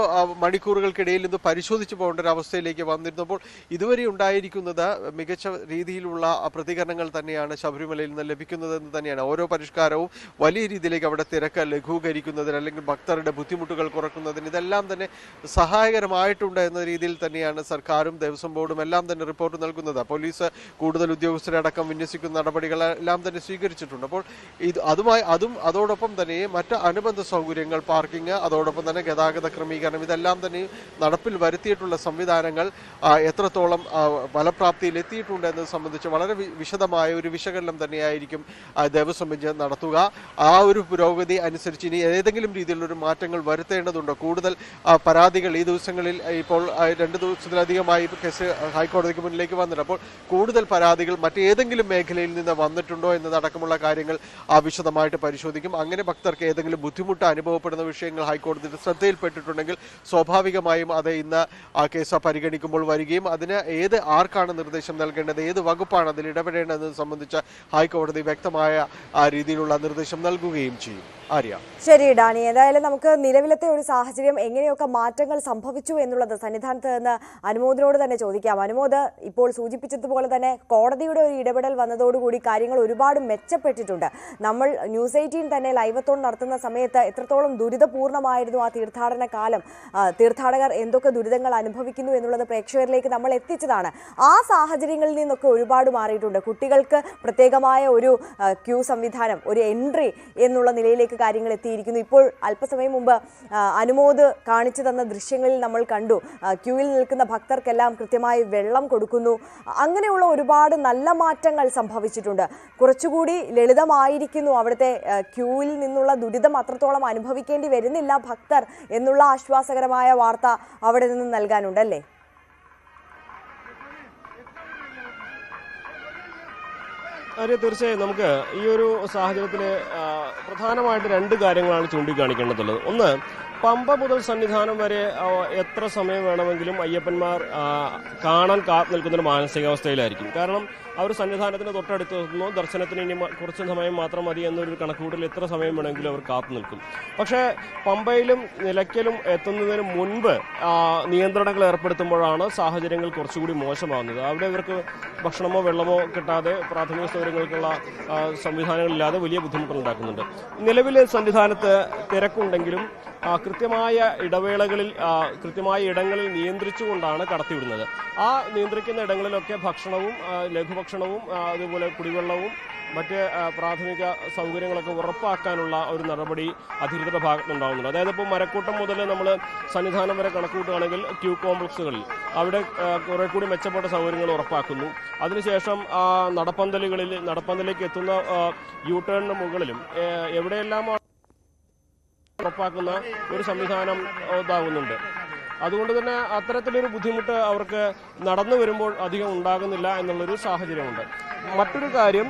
മണിക്കൂറുകൾക്കിടയിൽ ഇത് പരിശോധിച്ചു പോകേണ്ട ഒരു അവസ്ഥയിലേക്ക് വന്നിരുന്നപ്പോൾ ഇതുവരെ ഉണ്ടായിരിക്കുന്നത് മികച്ച രീതിയിലുള്ള പ്രതികരണങ്ങൾ തന്നെയാണ് ശബരിമലയിൽ നിന്ന് ലഭിക്കുന്നതെന്ന് തന്നെയാണ്. ഓരോ പരിഷ്കാരവും വലിയ രീതിയിലേക്ക് അവിടെ തിരക്ക് ലഘൂകരിക്കുന്നതിന് അല്ലെങ്കിൽ ഭക്തരുടെ ബുദ്ധിമുട്ടുകൾ കുറക്കുന്നതിന് ഇതെല്ലാം തന്നെ സഹായകരമായിട്ടുണ്ട് എന്ന രീതിയിൽ തന്നെയാണ് സർക്കാരും ദേവസ്വം ബോർഡും എല്ലാം തന്നെ റിപ്പോർട്ട് നൽകുന്നത്. പോലീസ് കൂടുതൽ ഉദ്യോഗസ്ഥരെ അടക്കം വിന്യസിക്കുന്ന നടപടികളെല്ലാം തന്നെ സ്വീകരിച്ചിട്ടുണ്ട്. അപ്പോൾ അതോടൊപ്പം തന്നെ മറ്റ് അനുബന്ധ സൗകര്യങ്ങൾ, പാർക്കിംഗ്, അതോടൊപ്പം തന്നെ ഗതാഗത ക്രമീകരണം, ഇതെല്ലാം തന്നെ നടപ്പിൽ വരുത്തിയിട്ടുള്ള സംവിധാനങ്ങൾ എത്രത്തോളം ഫലപ്രാപ്തിയിൽ എത്തിയിട്ടുണ്ട് എന്നത് സംബന്ധിച്ച് വളരെ വിശദമായ ഒരു വിശകലനം തന്നെയായിരിക്കും ദേവസ്വം ബെഞ്ച് നടത്തുക. ആ ഒരു പുരോഗതി അനുസരിച്ച് ഇനി ഏതെങ്കിലും രീതിയിലുള്ളൊരു മാറ്റങ്ങൾ വരുത്തേണ്ടതുണ്ടോ, കൂടുതൽ പരാതികൾ ഈ ദിവസങ്ങളിൽ ഇപ്പോൾ 2 ദിവസത്തിലധികമായി കേസ് ഹൈക്കോടതിക്ക് മുന്നിലേക്ക് വന്നിട്ടുണ്ട്. അപ്പോൾ കൂടുതൽ പരാതികൾ മറ്റേതെങ്കിലും മേഖലയിൽ നിന്ന് വന്നിട്ടുണ്ടോ എന്നതടക്കമുള്ള കാര്യങ്ങൾ വിശദമായിട്ട് പരിശോധിക്കും. അങ്ങനെ ഭക്തർക്ക് ഏതെങ്കിലും ബുദ്ധിമുട്ട് അനുഭവപ്പെടുന്ന വിഷയങ്ങൾ ഹൈക്കോടതിയുടെ ശ്രദ്ധയിൽപ്പെട്ടിട്ടുണ്ടെങ്കിൽ സ്വാഭാവികമായും അത് ഇന്ന് ആ കേസ് പരിഗണിക്കുമ്പോൾ വരികയും അതിന് ആർക്കാണ് നിർദ്ദേശം നൽകേണ്ടത്, ഏത് വകുപ്പാണ് അതിൽ ഇടപെടേണ്ടതെന്ന് സംബന്ധിച്ച് ഹൈക്കോടതി വ്യക്തമായ രീതിയിലുള്ള നിർദ്ദേശം നൽകുകയും ചെയ്യും. ആര്യ. ശരി ഡാനി, ഏതായാലും നമുക്ക് നിലവിലത്തെ ഒരു സാഹചര്യം എങ്ങനെയൊക്കെ മാറ്റങ്ങൾ സംഭവിച്ചു എന്നുള്ളത് സന്നിധാനത്ത് നിന്ന് അനുമോദിനോട് തന്നെ ചോദിക്കാം. അനുമോദ്, ഇപ്പോൾ സൂചിപ്പിച്ചതുപോലെ തന്നെ കോടതിയുടെ ഒരു ഇടപെടൽ വന്നതോടുകൂടി കാര്യങ്ങൾ ഒരുപാട് മെച്ചപ്പെട്ടിട്ടുണ്ട്. നമ്മൾ ന്യൂസ് 18 തന്നെ ലൈവത്തോൺ നടത്തുന്ന സമയത്ത് എത്രത്തോളം ദുരിതപൂർണമായിരുന്നു ആ തീർത്ഥാടന കാലം, തീർത്ഥാടകർ എന്തൊക്കെ ദുരിതങ്ങൾ അനുഭവിക്കുന്നു എന്നുള്ളത് പ്രേക്ഷകരിലേക്ക് നമ്മൾ എത്തിച്ചതാണ്. ആ സാഹചര്യങ്ങളിൽ നിന്നൊക്കെ ഒരുപാട് മാറിയിട്ടുണ്ട്. കുട്ടികൾക്ക് പ്രത്യേകമായ ഒരു ക്യൂ സംവിധാനം, ഒരു എൻട്രി എന്നുള്ള നിലയിലേക്ക് കാര്യങ്ങൾ എത്തിയിരിക്കുന്നു. ഇപ്പോൾ അല്പസമയം മുമ്പ് അനുമോദ് കാണിച്ചു തന്ന ദൃശ്യങ്ങളിൽ നമ്മൾ കണ്ടു, ക്യൂവിൽ നിൽക്കുന്ന ഭക്തർക്കെല്ലാം കൃത്യമായി വെള്ളം കൊടുക്കുന്നു. അങ്ങനെയുള്ള ഒരുപാട് നല്ല മാറ്റങ്ങൾ സംഭവിച്ചിട്ടുണ്ട്. കുറച്ചുകൂടി ലളിതമായിരിക്കുന്നു അവിടുത്തെ ക്യൂവിൽ നിന്നുള്ള ദുരിതം അത്രത്തോളം അനുഭവിക്കേണ്ടി വരുന്നില്ല ഭക്തർ എന്നുള്ള ആശ്വാസകരമായ വാർത്ത അവിടെ നിന്ന് നൽകാനുണ്ടല്ലേ? തീർച്ചയായും നമുക്ക് ഈ ഒരു സാഹചര്യത്തിൽ പ്രധാനമായിട്ട് 2 കാര്യങ്ങളാണ് ചൂണ്ടിക്കാണിക്കേണ്ടതുള്ളത്. ഒന്ന്, പമ്പ മുതൽ സന്നിധാനം വരെ എത്ര സമയം വേണമെങ്കിലും അയ്യപ്പന്മാർ കാണാൻ കാത്തു നിൽക്കുന്നൊരു മാനസികാവസ്ഥയിലായിരിക്കും. കാരണം അവർ സന്നിധാനത്തിന് തൊട്ടടുത്ത് നിന്നു, ദർശനത്തിന് ഇനി കുറച്ച് സമയം മാത്രം മതി എന്നൊരു കണക്കുകൂട്ടൽ എത്ര സമയം വേണമെങ്കിലും അവർ കാത്തു നിൽക്കും. പക്ഷേ പമ്പയിലും നിലയ്ക്കലും എത്തുന്നതിന് മുൻപ് നിയന്ത്രണങ്ങൾ ഏർപ്പെടുത്തുമ്പോഴാണ് സാഹചര്യങ്ങൾ കുറച്ചുകൂടി മോശമാകുന്നത്. അവിടെ ഇവർക്ക് ഭക്ഷണമോ വെള്ളമോ കിട്ടാതെ പ്രാഥമിക സൗകര്യങ്ങൾക്കുള്ള സംവിധാനങ്ങളില്ലാതെ വലിയ ബുദ്ധിമുട്ടുകൾ ഉണ്ടാക്കുന്നുണ്ട്. നിലവിൽ സന്നിധാനത്ത് തിരക്കുണ്ടെങ്കിലും കൃത്യമായ ഇടവേളകളിൽ കൃത്യമായ ഇടങ്ങളിൽ നിയന്ത്രിച്ചുകൊണ്ടാണ് കടത്തിവിടുന്നത്. ആ നിയന്ത്രിക്കുന്ന ഇടങ്ങളിലൊക്കെ ഭക്ഷണവും ലഘുഭക്ഷണവും അതുപോലെ കുടിവെള്ളവും മറ്റ് പ്രാഥമിക സൗകര്യങ്ങളൊക്കെ ഉറപ്പാക്കാനുള്ള ഒരു നടപടി അധികൃതരുടെ ഭാഗത്തുനിന്നുണ്ടാകുന്നുണ്ട്. അതായത് ഇപ്പോൾ മരക്കൂട്ടം മുതൽ നമ്മൾ സന്നിധാനം വരെ കണക്കൂട്ടുകയാണെങ്കിൽ ക്യൂ കോംപ്ലക്സുകളിൽ അവിടെ കുറെ കൂടി മെച്ചപ്പെട്ട സൗകര്യങ്ങൾ ഉറപ്പാക്കുന്നു. അതിനുശേഷം നടപ്പന്തലിലേക്ക് എത്തുന്ന യു-ടേണിന് മുകളിലും എവിടെയെല്ലാം ഉറപ്പാക്കുന്ന ഒരു സംവിധാനം ഉണ്ടാകുന്നുണ്ട്. അതുകൊണ്ട് തന്നെ അത്തരത്തിലൊരു ബുദ്ധിമുട്ട് അവർക്ക് നടന്നു വരുമ്പോൾ അധികം ഉണ്ടാകുന്നില്ല എന്നുള്ളൊരു സാഹചര്യമുണ്ട്. മറ്റൊരു കാര്യം,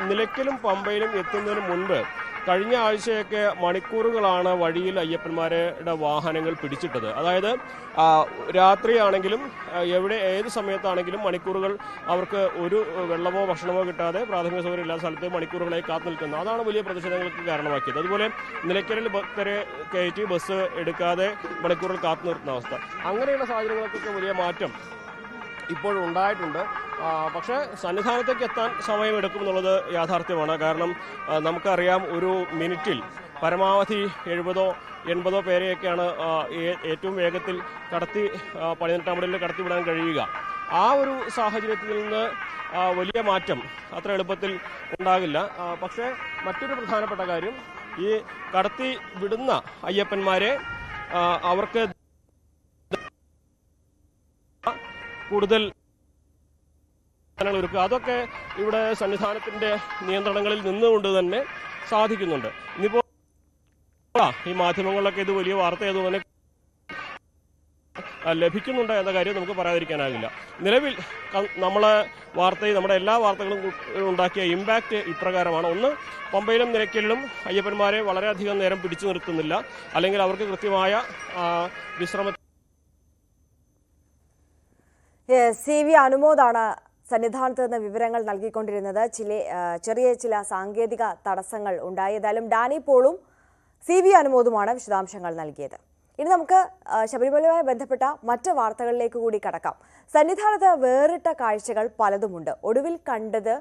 നിലയ്ക്കലും പമ്പയിലും എത്തുന്നതിന് മുൻപ് കഴിഞ്ഞ ആഴ്ചയൊക്കെ മണിക്കൂറുകളാണ് വഴിയിൽ അയ്യപ്പന്മാരുടെ വാഹനങ്ങൾ പിടിച്ചിട്ടത്. അതായത് രാത്രിയാണെങ്കിലും ഏത് സമയത്താണെങ്കിലും മണിക്കൂറുകൾ അവർക്ക് ഒരു വെള്ളമോ ഭക്ഷണമോ കിട്ടാതെ പ്രാഥമിക സൗകര്യം ഇല്ലാത്ത സ്ഥലത്ത് മണിക്കൂറുകളായി കാത്തു നിൽക്കുന്നത്. അതാണ് വലിയ പ്രതിഷേധങ്ങൾക്ക് കാരണമാക്കിയത്. അതുപോലെ നിലയ്ക്കലിൽ ഭക്തരെ കയറ്റി ബസ് എടുക്കാതെ മണിക്കൂറുകൾ കാത്തു നിർത്തുന്ന അവസ്ഥ. അങ്ങനെയുള്ള സാഹചര്യങ്ങൾക്കൊക്കെ വലിയ മാറ്റം ഇപ്പോഴുണ്ടായിട്ടുണ്ട്. പക്ഷേ സന്നിധാനത്തേക്ക് എത്താൻ സമയമെടുക്കുമെന്നുള്ളത് യാഥാർത്ഥ്യമാണ്. കാരണം നമുക്കറിയാം, ഒരു മിനിറ്റിൽ പരമാവധി 70-80 പേരെയൊക്കെയാണ് ഏറ്റവും വേഗത്തിൽ പതിനെട്ടാമ്പടിയിൽ കടത്തിവിടാൻ കഴിയുക. ആ ഒരു സാഹചര്യത്തിൽ നിന്ന് വലിയ മാറ്റം അത്ര എളുപ്പത്തിൽ ഉണ്ടാകില്ല. പക്ഷേ മറ്റൊരു പ്രധാനപ്പെട്ട കാര്യം, ഈ കടത്തി വിടുന്ന അയ്യപ്പന്മാരെ അവർക്ക് കൂടുതൽ ഒരുക്കുക, അതൊക്കെ ഇവിടെ സന്നിധാനത്തിന്റെ നിയന്ത്രണങ്ങളിൽ നിന്നുകൊണ്ട് തന്നെ സാധിക്കുന്നുണ്ട്. ഇനിയിപ്പോ ഈ മാധ്യമങ്ങളിലൊക്കെ ഇത് വലിയ വാർത്തയായതുകൊണ്ട് തന്നെ ലഭിക്കുന്നുണ്ട് എന്ന കാര്യം നമുക്ക് പറയാതിരിക്കാനാകില്ല. നിലവിൽ നമ്മുടെ എല്ലാ വാർത്തകളും ഉണ്ടാക്കിയ ഇമ്പാക്റ്റ് ഇപ്രകാരമാണ്. ഒന്ന്, പമ്പയിലും നിലയ്ക്കലിലും അയ്യപ്പന്മാരെ വളരെയധികം നേരം പിടിച്ചു നിർത്തുന്നില്ല, അല്ലെങ്കിൽ അവർക്ക് കൃത്യമായ വിശ്രമ. CV അനുമോദാണ് സന്നിധാനത്ത് നിന്ന് വിവരങ്ങൾ നൽകിക്കൊണ്ടിരുന്നത്. ചെറിയ ചില സാങ്കേതിക തടസ്സങ്ങൾ ഉണ്ടായി. ഏതായാലും ഡാനി പോളും CV അനുമോദുമാണ് വിശദാംശങ്ങൾ നൽകിയത്. ഇനി നമുക്ക് ശബരിമലയുമായി ബന്ധപ്പെട്ട മറ്റ് വാർത്തകളിലേക്ക് കൂടി കടക്കാം. സന്നിധാനത്ത് വേറിട്ട കാഴ്ചകൾ പലതുമുണ്ട്. ഒടുവിൽ കണ്ടത്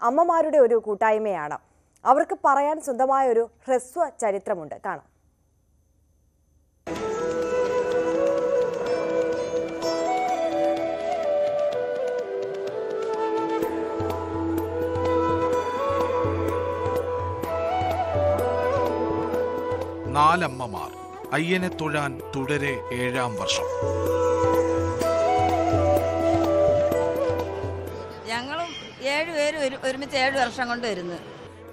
അമ്മമാരുടെ ഒരു കൂട്ടായ്മയാണ്. അവർക്ക് പറയാൻ സ്വന്തമായ ഒരു ഹ്രസ്വ ചരിത്രമുണ്ട്. കാണാം. നാലമ്മമാർ അയ്യനെ തൊഴാൻ തുടരെ 7ാം വർഷം. ഞങ്ങളും 7 പേര് ഒരുമിച്ച് 7 വർഷം കൊണ്ട് വരുന്നു.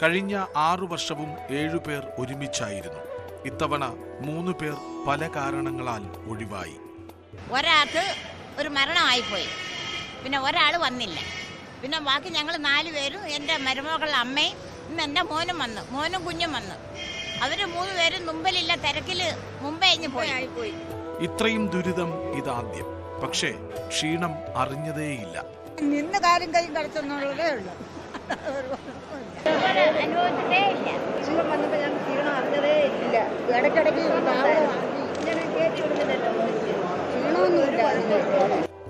കഴിഞ്ഞ 6 വർഷവും 7 പേർ ഒരുമിച്ചായിരുന്നു. ഇത്തവണ 3 പേർ പല കാരണങ്ങളാൽ ഒഴിവായി. ഒരാൾക്ക് ഒരു മരണമായിപ്പോയി, പിന്നെ ഒരാൾ വന്നില്ല. പിന്നെ ബാക്കി ഞങ്ങൾ 4 പേരും, എൻ്റെ മരുമകളുടെ അമ്മയും ഇന്ന് എൻ്റെ മോനും വന്നു, മോനും കുഞ്ഞും വന്നു. അവർ 3 പേരും മുമ്പിലില്ല, തിരക്കിൽ മുമ്പേ പോയി. ഇത്രയും ദുരിതം ഇതാദ്യം. പക്ഷേ ക്ഷീണം അറിഞ്ഞതേയില്ല. നിന്ന് കാര്യം കൈ കളിച്ചെന്നുള്ളതേ ഉള്ളൂ. അനുഭവത്തിലേ ഇല്ല. ക്ഷീണം വന്നപ്പോൾ ഞാൻ ക്ഷീണം അറിഞ്ഞതേ ഇല്ല. ഇടയ്ക്കിടയ്ക്ക് ക്ഷീണമൊന്നുമില്ല.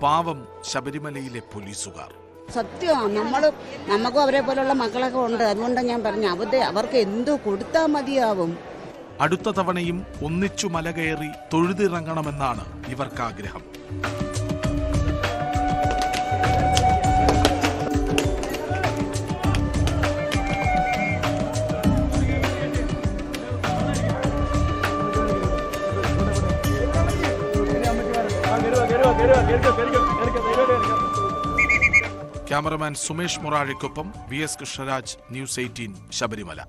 പാവം ശബരിമലയിലെ പോലീസുകാർ. സത്യമാണ്, നമുക്കും അവരെ പോലുള്ള മക്കളൊക്കെ ഉണ്ട്. അതുകൊണ്ടാണ് ഞാൻ പറഞ്ഞു, അവർക്ക് എന്തു കൊടുത്താൽ മതിയാവും. അടുത്ത തവണയും ഒന്നിച്ചു മല കയറി തൊഴുതിറങ്ങണമെന്നാണ് ഇവർക്കാഗ്രഹം. ക്യാമറമാൻ സുമേഷ് മൊറാഴയ്ക്കൊപ്പം VS കൃഷ്ണരാജ്, ന്യൂസ് 18 ശബരിമല.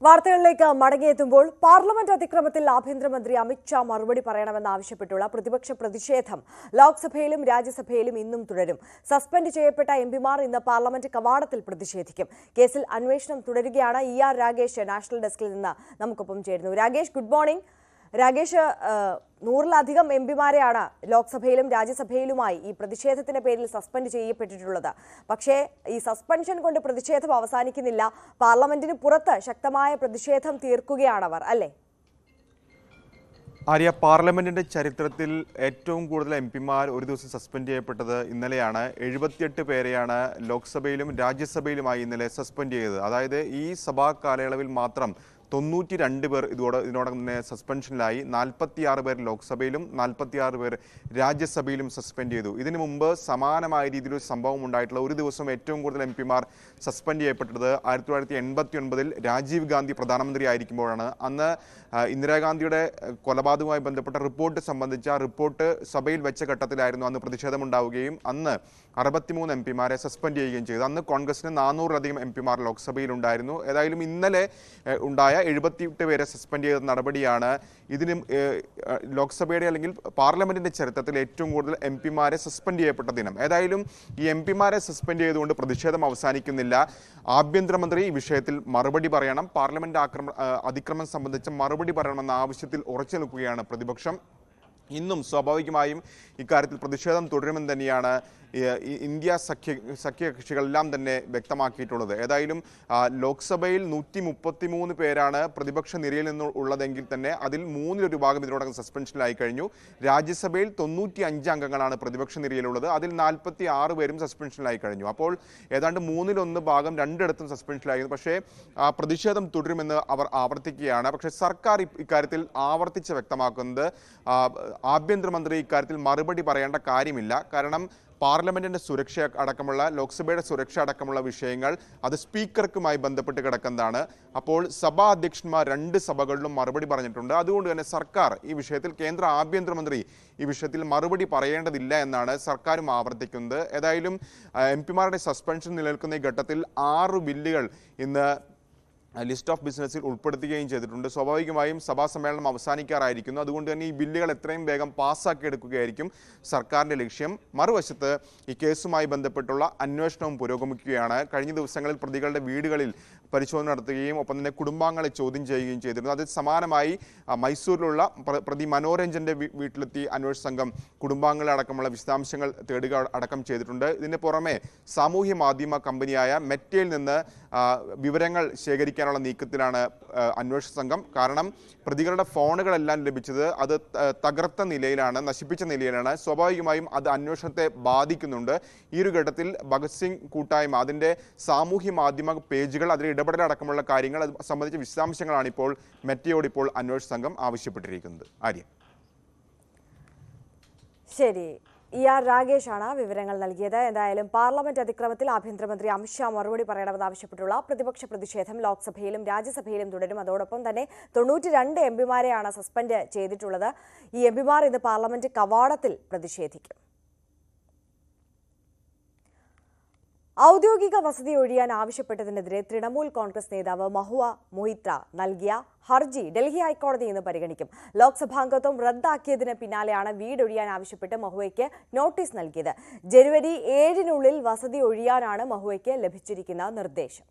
വാർത്തകളിലേക്ക് മടങ്ങിയെത്തുമ്പോൾ പാർലമെന്റ് അതിക്രമത്തിൽ ആഭ്യന്തരമന്ത്രി അമിത്ഷാ മറുപടി പറയണമെന്നാവശ്യപ്പെട്ടുള്ള പ്രതിപക്ഷ പ്രതിഷേധം ലോക്സഭയിലും രാജ്യസഭയിലും ഇന്നും തുടരും. സസ്പെൻഡ് ചെയ്യപ്പെട്ട എംപിമാർ ഇന്ന് പാർലമെന്റ് കവാടത്തിൽ പ്രതിഷേധിക്കും. കേസിൽ അന്വേഷണം തുടരുകയാണ്. ER രാഗേഷ് നാഷണൽ ഡെസ്കിൽ നിന്ന് നമുക്കൊപ്പം ചേരുന്നു. Ragesh, good morning. രാഗേഷ്, 100-ലധികം എംപിമാരെയാണ് ലോക്സഭയിലും രാജ്യസഭയിലുമായി ഈ പ്രതിഷേധത്തിന്റെ പേരിൽ സസ്പെൻഡ് ചെയ്യപ്പെട്ടിട്ടുള്ളത്. പക്ഷേ ഈ സസ്പെൻഷൻ കൊണ്ട് പ്രതിഷേധം അവസാനിക്കുന്നില്ല. പാർലമെന്റിന് പുറത്ത് ശക്തമായ പ്രതിഷേധം തീർക്കുകയാണവർ, അല്ലേ? ആര്യ, പാർലമെന്റിന്റെ ചരിത്രത്തിൽ ഏറ്റവും കൂടുതൽ എംപിമാർ ഒരു ദിവസം സസ്പെൻഡ് ചെയ്യപ്പെട്ടത് ഇന്നലെയാണ്. 78 പേരെയാണ് ലോക്സഭയിലും രാജ്യസഭയിലുമായി ഇന്നലെ സസ്പെൻഡ് ചെയ്തത്. അതായത് ഈ സഭാ കാലയളവിൽ മാത്രം 92 പേർ ഇതിനോടകം തന്നെ സസ്പെൻഷനിലായി. 46 പേർ ലോക്സഭയിലും 46 പേർ രാജ്യസഭയിലും സസ്പെൻഡ് ചെയ്തു. ഇതിനു മുമ്പ് സമാനമായ രീതിയിലൊരു സംഭവം ഉണ്ടായിട്ടുള്ള ഒരു ദിവസം ഏറ്റവും കൂടുതൽ എംപിമാർ സസ്പെൻഡ് ചെയ്യപ്പെട്ടത് 1989-ൽ രാജീവ് ഗാന്ധി പ്രധാനമന്ത്രി ആയിരിക്കുമ്പോഴാണ്. അന്ന് ഇന്ദിരാഗാന്ധിയുടെ കൊലപാതകവുമായി ബന്ധപ്പെട്ട റിപ്പോർട്ട് സംബന്ധിച്ച റിപ്പോർട്ട് സഭയിൽ വെച്ച ഘട്ടത്തിലായിരുന്നു അന്ന് പ്രതിഷേധമുണ്ടാവുകയും അന്ന് 63 എംപിമാരെ സസ്പെൻഡ് ചെയ്യുകയും ചെയ്തു. അന്ന് കോൺഗ്രസിന് 400-ലധികം എംപിമാർ ലോക്സഭയിലുണ്ടായിരുന്നു. ഏതായാലും ഇന്നലെ ഉണ്ടായ 78 പേരെ സസ്പെൻഡ് ചെയ്ത നടപടിയാണ് ഇതിന് ലോക്സഭയുടെ അല്ലെങ്കിൽ പാർലമെന്റിന്റെ ചരിത്രത്തിൽ ഏറ്റവും കൂടുതൽ എംപിമാരെ സസ്പെൻഡ് ചെയ്യപ്പെട്ട ദിനം. ഏതായാലും ഈ എംപിമാരെ സസ്പെൻഡ് ചെയ്തുകൊണ്ട് പ്രതിഷേധം അവസാനിക്കുന്നില്ല. ആഭ്യന്തരമന്ത്രി ഈ വിഷയത്തിൽ മറുപടി പറയണം. പാർലമെന്റ് അതിക്രമം സംബന്ധിച്ച മറുപടി പറയണമെന്ന ആവശ്യത്തിൽ ഉറച്ചു നിൽക്കുകയാണ് പ്രതിപക്ഷം. ഇന്നും സ്വാഭാവികമായും ഇക്കാര്യത്തിൽ പ്രതിഷേധം തുടരുമെന്ന് തന്നെയാണ് ഇന്ത്യ സഖ്യകക്ഷികളെല്ലാം തന്നെ വ്യക്തമാക്കിയിട്ടുള്ളത്. ഏതായാലും ലോക്സഭയിൽ 133 പേരാണ് പ്രതിപക്ഷ നിരയിൽ നിന്ന് ഉള്ളതെങ്കിൽ തന്നെ അതിൽ 1/3 ഭാഗം ഇതിനോടകം സസ്പെൻഷനിലായി കഴിഞ്ഞു. രാജ്യസഭയിൽ 95 അംഗങ്ങളാണ് പ്രതിപക്ഷ നിരയിലുള്ളത്. അതിൽ 46 പേരും സസ്പെൻഷനിലായി കഴിഞ്ഞു. അപ്പോൾ ഏതാണ്ട് 1/3 ഭാഗം രണ്ടിടത്തും സസ്പെൻഷനിലായിരുന്നു. പക്ഷേ പ്രതിഷേധം തുടരുമെന്ന് അവർ ആവർത്തിക്കുകയാണ്. പക്ഷേ സർക്കാർ ഇക്കാര്യത്തിൽ ആവർത്തിച്ച് വ്യക്തമാക്കുന്നത് ആഭ്യന്തരമന്ത്രി ഇക്കാര്യത്തിൽ മറുപടി പറയേണ്ട കാര്യമില്ല. കാരണം പാർലമെന്റിന്റെ സുരക്ഷ അടക്കമുള്ള ലോക്സഭയുടെ സുരക്ഷ അടക്കമുള്ള വിഷയങ്ങൾ അത് സ്പീക്കർക്കുമായി ബന്ധപ്പെട്ട് കിടക്കുന്നതാണ്. അപ്പോൾ സഭാ അധ്യക്ഷന്മാർ 2 സഭകളിലും മറുപടി പറഞ്ഞിട്ടുണ്ട്. അതുകൊണ്ട് തന്നെ സർക്കാർ ഈ വിഷയത്തിൽ കേന്ദ്ര ആഭ്യന്തരമന്ത്രി ഈ വിഷയത്തിൽ മറുപടി പറയേണ്ടതില്ല എന്നാണ് സർക്കാരും ആവർത്തിക്കുന്നത്. ഏതായാലും എംപിമാരുടെ സസ്പെൻഷൻ നിലനിൽക്കുന്ന ഈ ഘട്ടത്തിൽ 6 ബില്ലുകൾ ഇന്ന് ലിസ്റ്റ് ഓഫ് ബിസിനസ്സിൽ ഉൾപ്പെടുത്തുകയും ചെയ്തിട്ടുണ്ട്. സ്വാഭാവികമായും സഭാ സമ്മേളനം അവസാനിക്കാറായിരിക്കുന്നു. അതുകൊണ്ട് തന്നെ ഈ ബില്ലുകൾ എത്രയും വേഗം പാസ്സാക്കി എടുക്കുകയായിരിക്കും സർക്കാരിൻ്റെ ലക്ഷ്യം. മറുവശത്ത് ഈ കേസുമായി ബന്ധപ്പെട്ടുള്ള അന്വേഷണവും പുരോഗമിക്കുകയാണ്. കഴിഞ്ഞ ദിവസങ്ങളിൽ പ്രതികളുടെ വീടുകളിൽ പരിശോധന നടത്തുകയും ഒപ്പം തന്നെ കുടുംബാംഗങ്ങളെ ചോദ്യം ചെയ്യുകയും ചെയ്തിരുന്നു. അതിൽ സമാനമായി മൈസൂരിലുള്ള പ്രതി മനോരഞ്ജന്റെ വീട്ടിലെത്തി അന്വേഷണ സംഘം കുടുംബാംഗങ്ങളെ അടക്കമുള്ള വിശദാംശങ്ങൾ തേടുക അടക്കം ചെയ്തിട്ടുണ്ട്. ഇതിന് പുറമെ സാമൂഹ്യ മാധ്യമ കമ്പനിയായ മെറ്റയിൽ നിന്ന് വിവരങ്ങൾ ശേഖരിക്കാനുള്ള നീക്കത്തിലാണ് അന്വേഷണ സംഘം. കാരണം പ്രതികളുടെ ഫോണുകളെല്ലാം ലഭിച്ചത് അത് തകർത്ത നിലയിലാണ്, നശിപ്പിച്ച നിലയിലാണ്. സ്വാഭാവികമായും അത് അന്വേഷണത്തെ ബാധിക്കുന്നുണ്ട്. ഈ ഒരു ഘട്ടത്തിൽ ഭഗത് സിംഗ് കൂട്ടായ്മ അതിൻ്റെ സാമൂഹ്യ മാധ്യമ പേജുകൾ അതിൽ ഇടപെടലടക്കമുള്ള കാര്യങ്ങൾ അത് സംബന്ധിച്ച വിശദാംശങ്ങളാണ് ഇപ്പോൾ മെറ്റയോട് ഇപ്പോൾ അന്വേഷണ സംഘം ആവശ്യപ്പെട്ടിരിക്കുന്നത്. ആര്യ, ശരി. ER രാഗേഷാണ് വിവരങ്ങൾ നൽകിയത്. എന്തായാലും പാർലമെന്റ് അതിക്രമത്തിൽ ആഭ്യന്തരമന്ത്രി അമിത്ഷാ മറുപടി പറയണമെന്നാവശ്യപ്പെട്ടുള്ള പ്രതിപക്ഷ പ്രതിഷേധം ലോക്സഭയിലും രാജ്യസഭയിലും തുടരും. അതോടൊപ്പം തന്നെ 92 എംപിമാരെയാണ് സസ്പെൻഡ് ചെയ്തിട്ടുള്ളത്. ഈ എംപിമാർ ഇന്ന് പാർലമെന്റ് കവാടത്തിൽ പ്രതിഷേധിക്കും. ഔദ്യോഗിക വസതി ഒഴിയാൻ ആവശ്യപ്പെട്ടതിനെതിരെ തൃണമൂൽ കോൺഗ്രസ് നേതാവ് മഹുവ മൊയ്ത്ര നൽകിയ ഹർജി ഡൽഹി ഹൈക്കോടതി ഇന്ന് പരിഗണിക്കും. ലോക്സഭാംഗത്വം റദ്ദാക്കിയതിന് പിന്നാലെയാണ് വീടൊഴിയാൻ ആവശ്യപ്പെട്ട് മഹുവയ്ക്ക് നോട്ടീസ് നൽകിയത്. ജനുവരി 7-നുള്ളിൽ വസതി ഒഴിയാനാണ് മഹുവയ്ക്ക് ലഭിച്ചിരിക്കുന്ന നിർദ്ദേശം.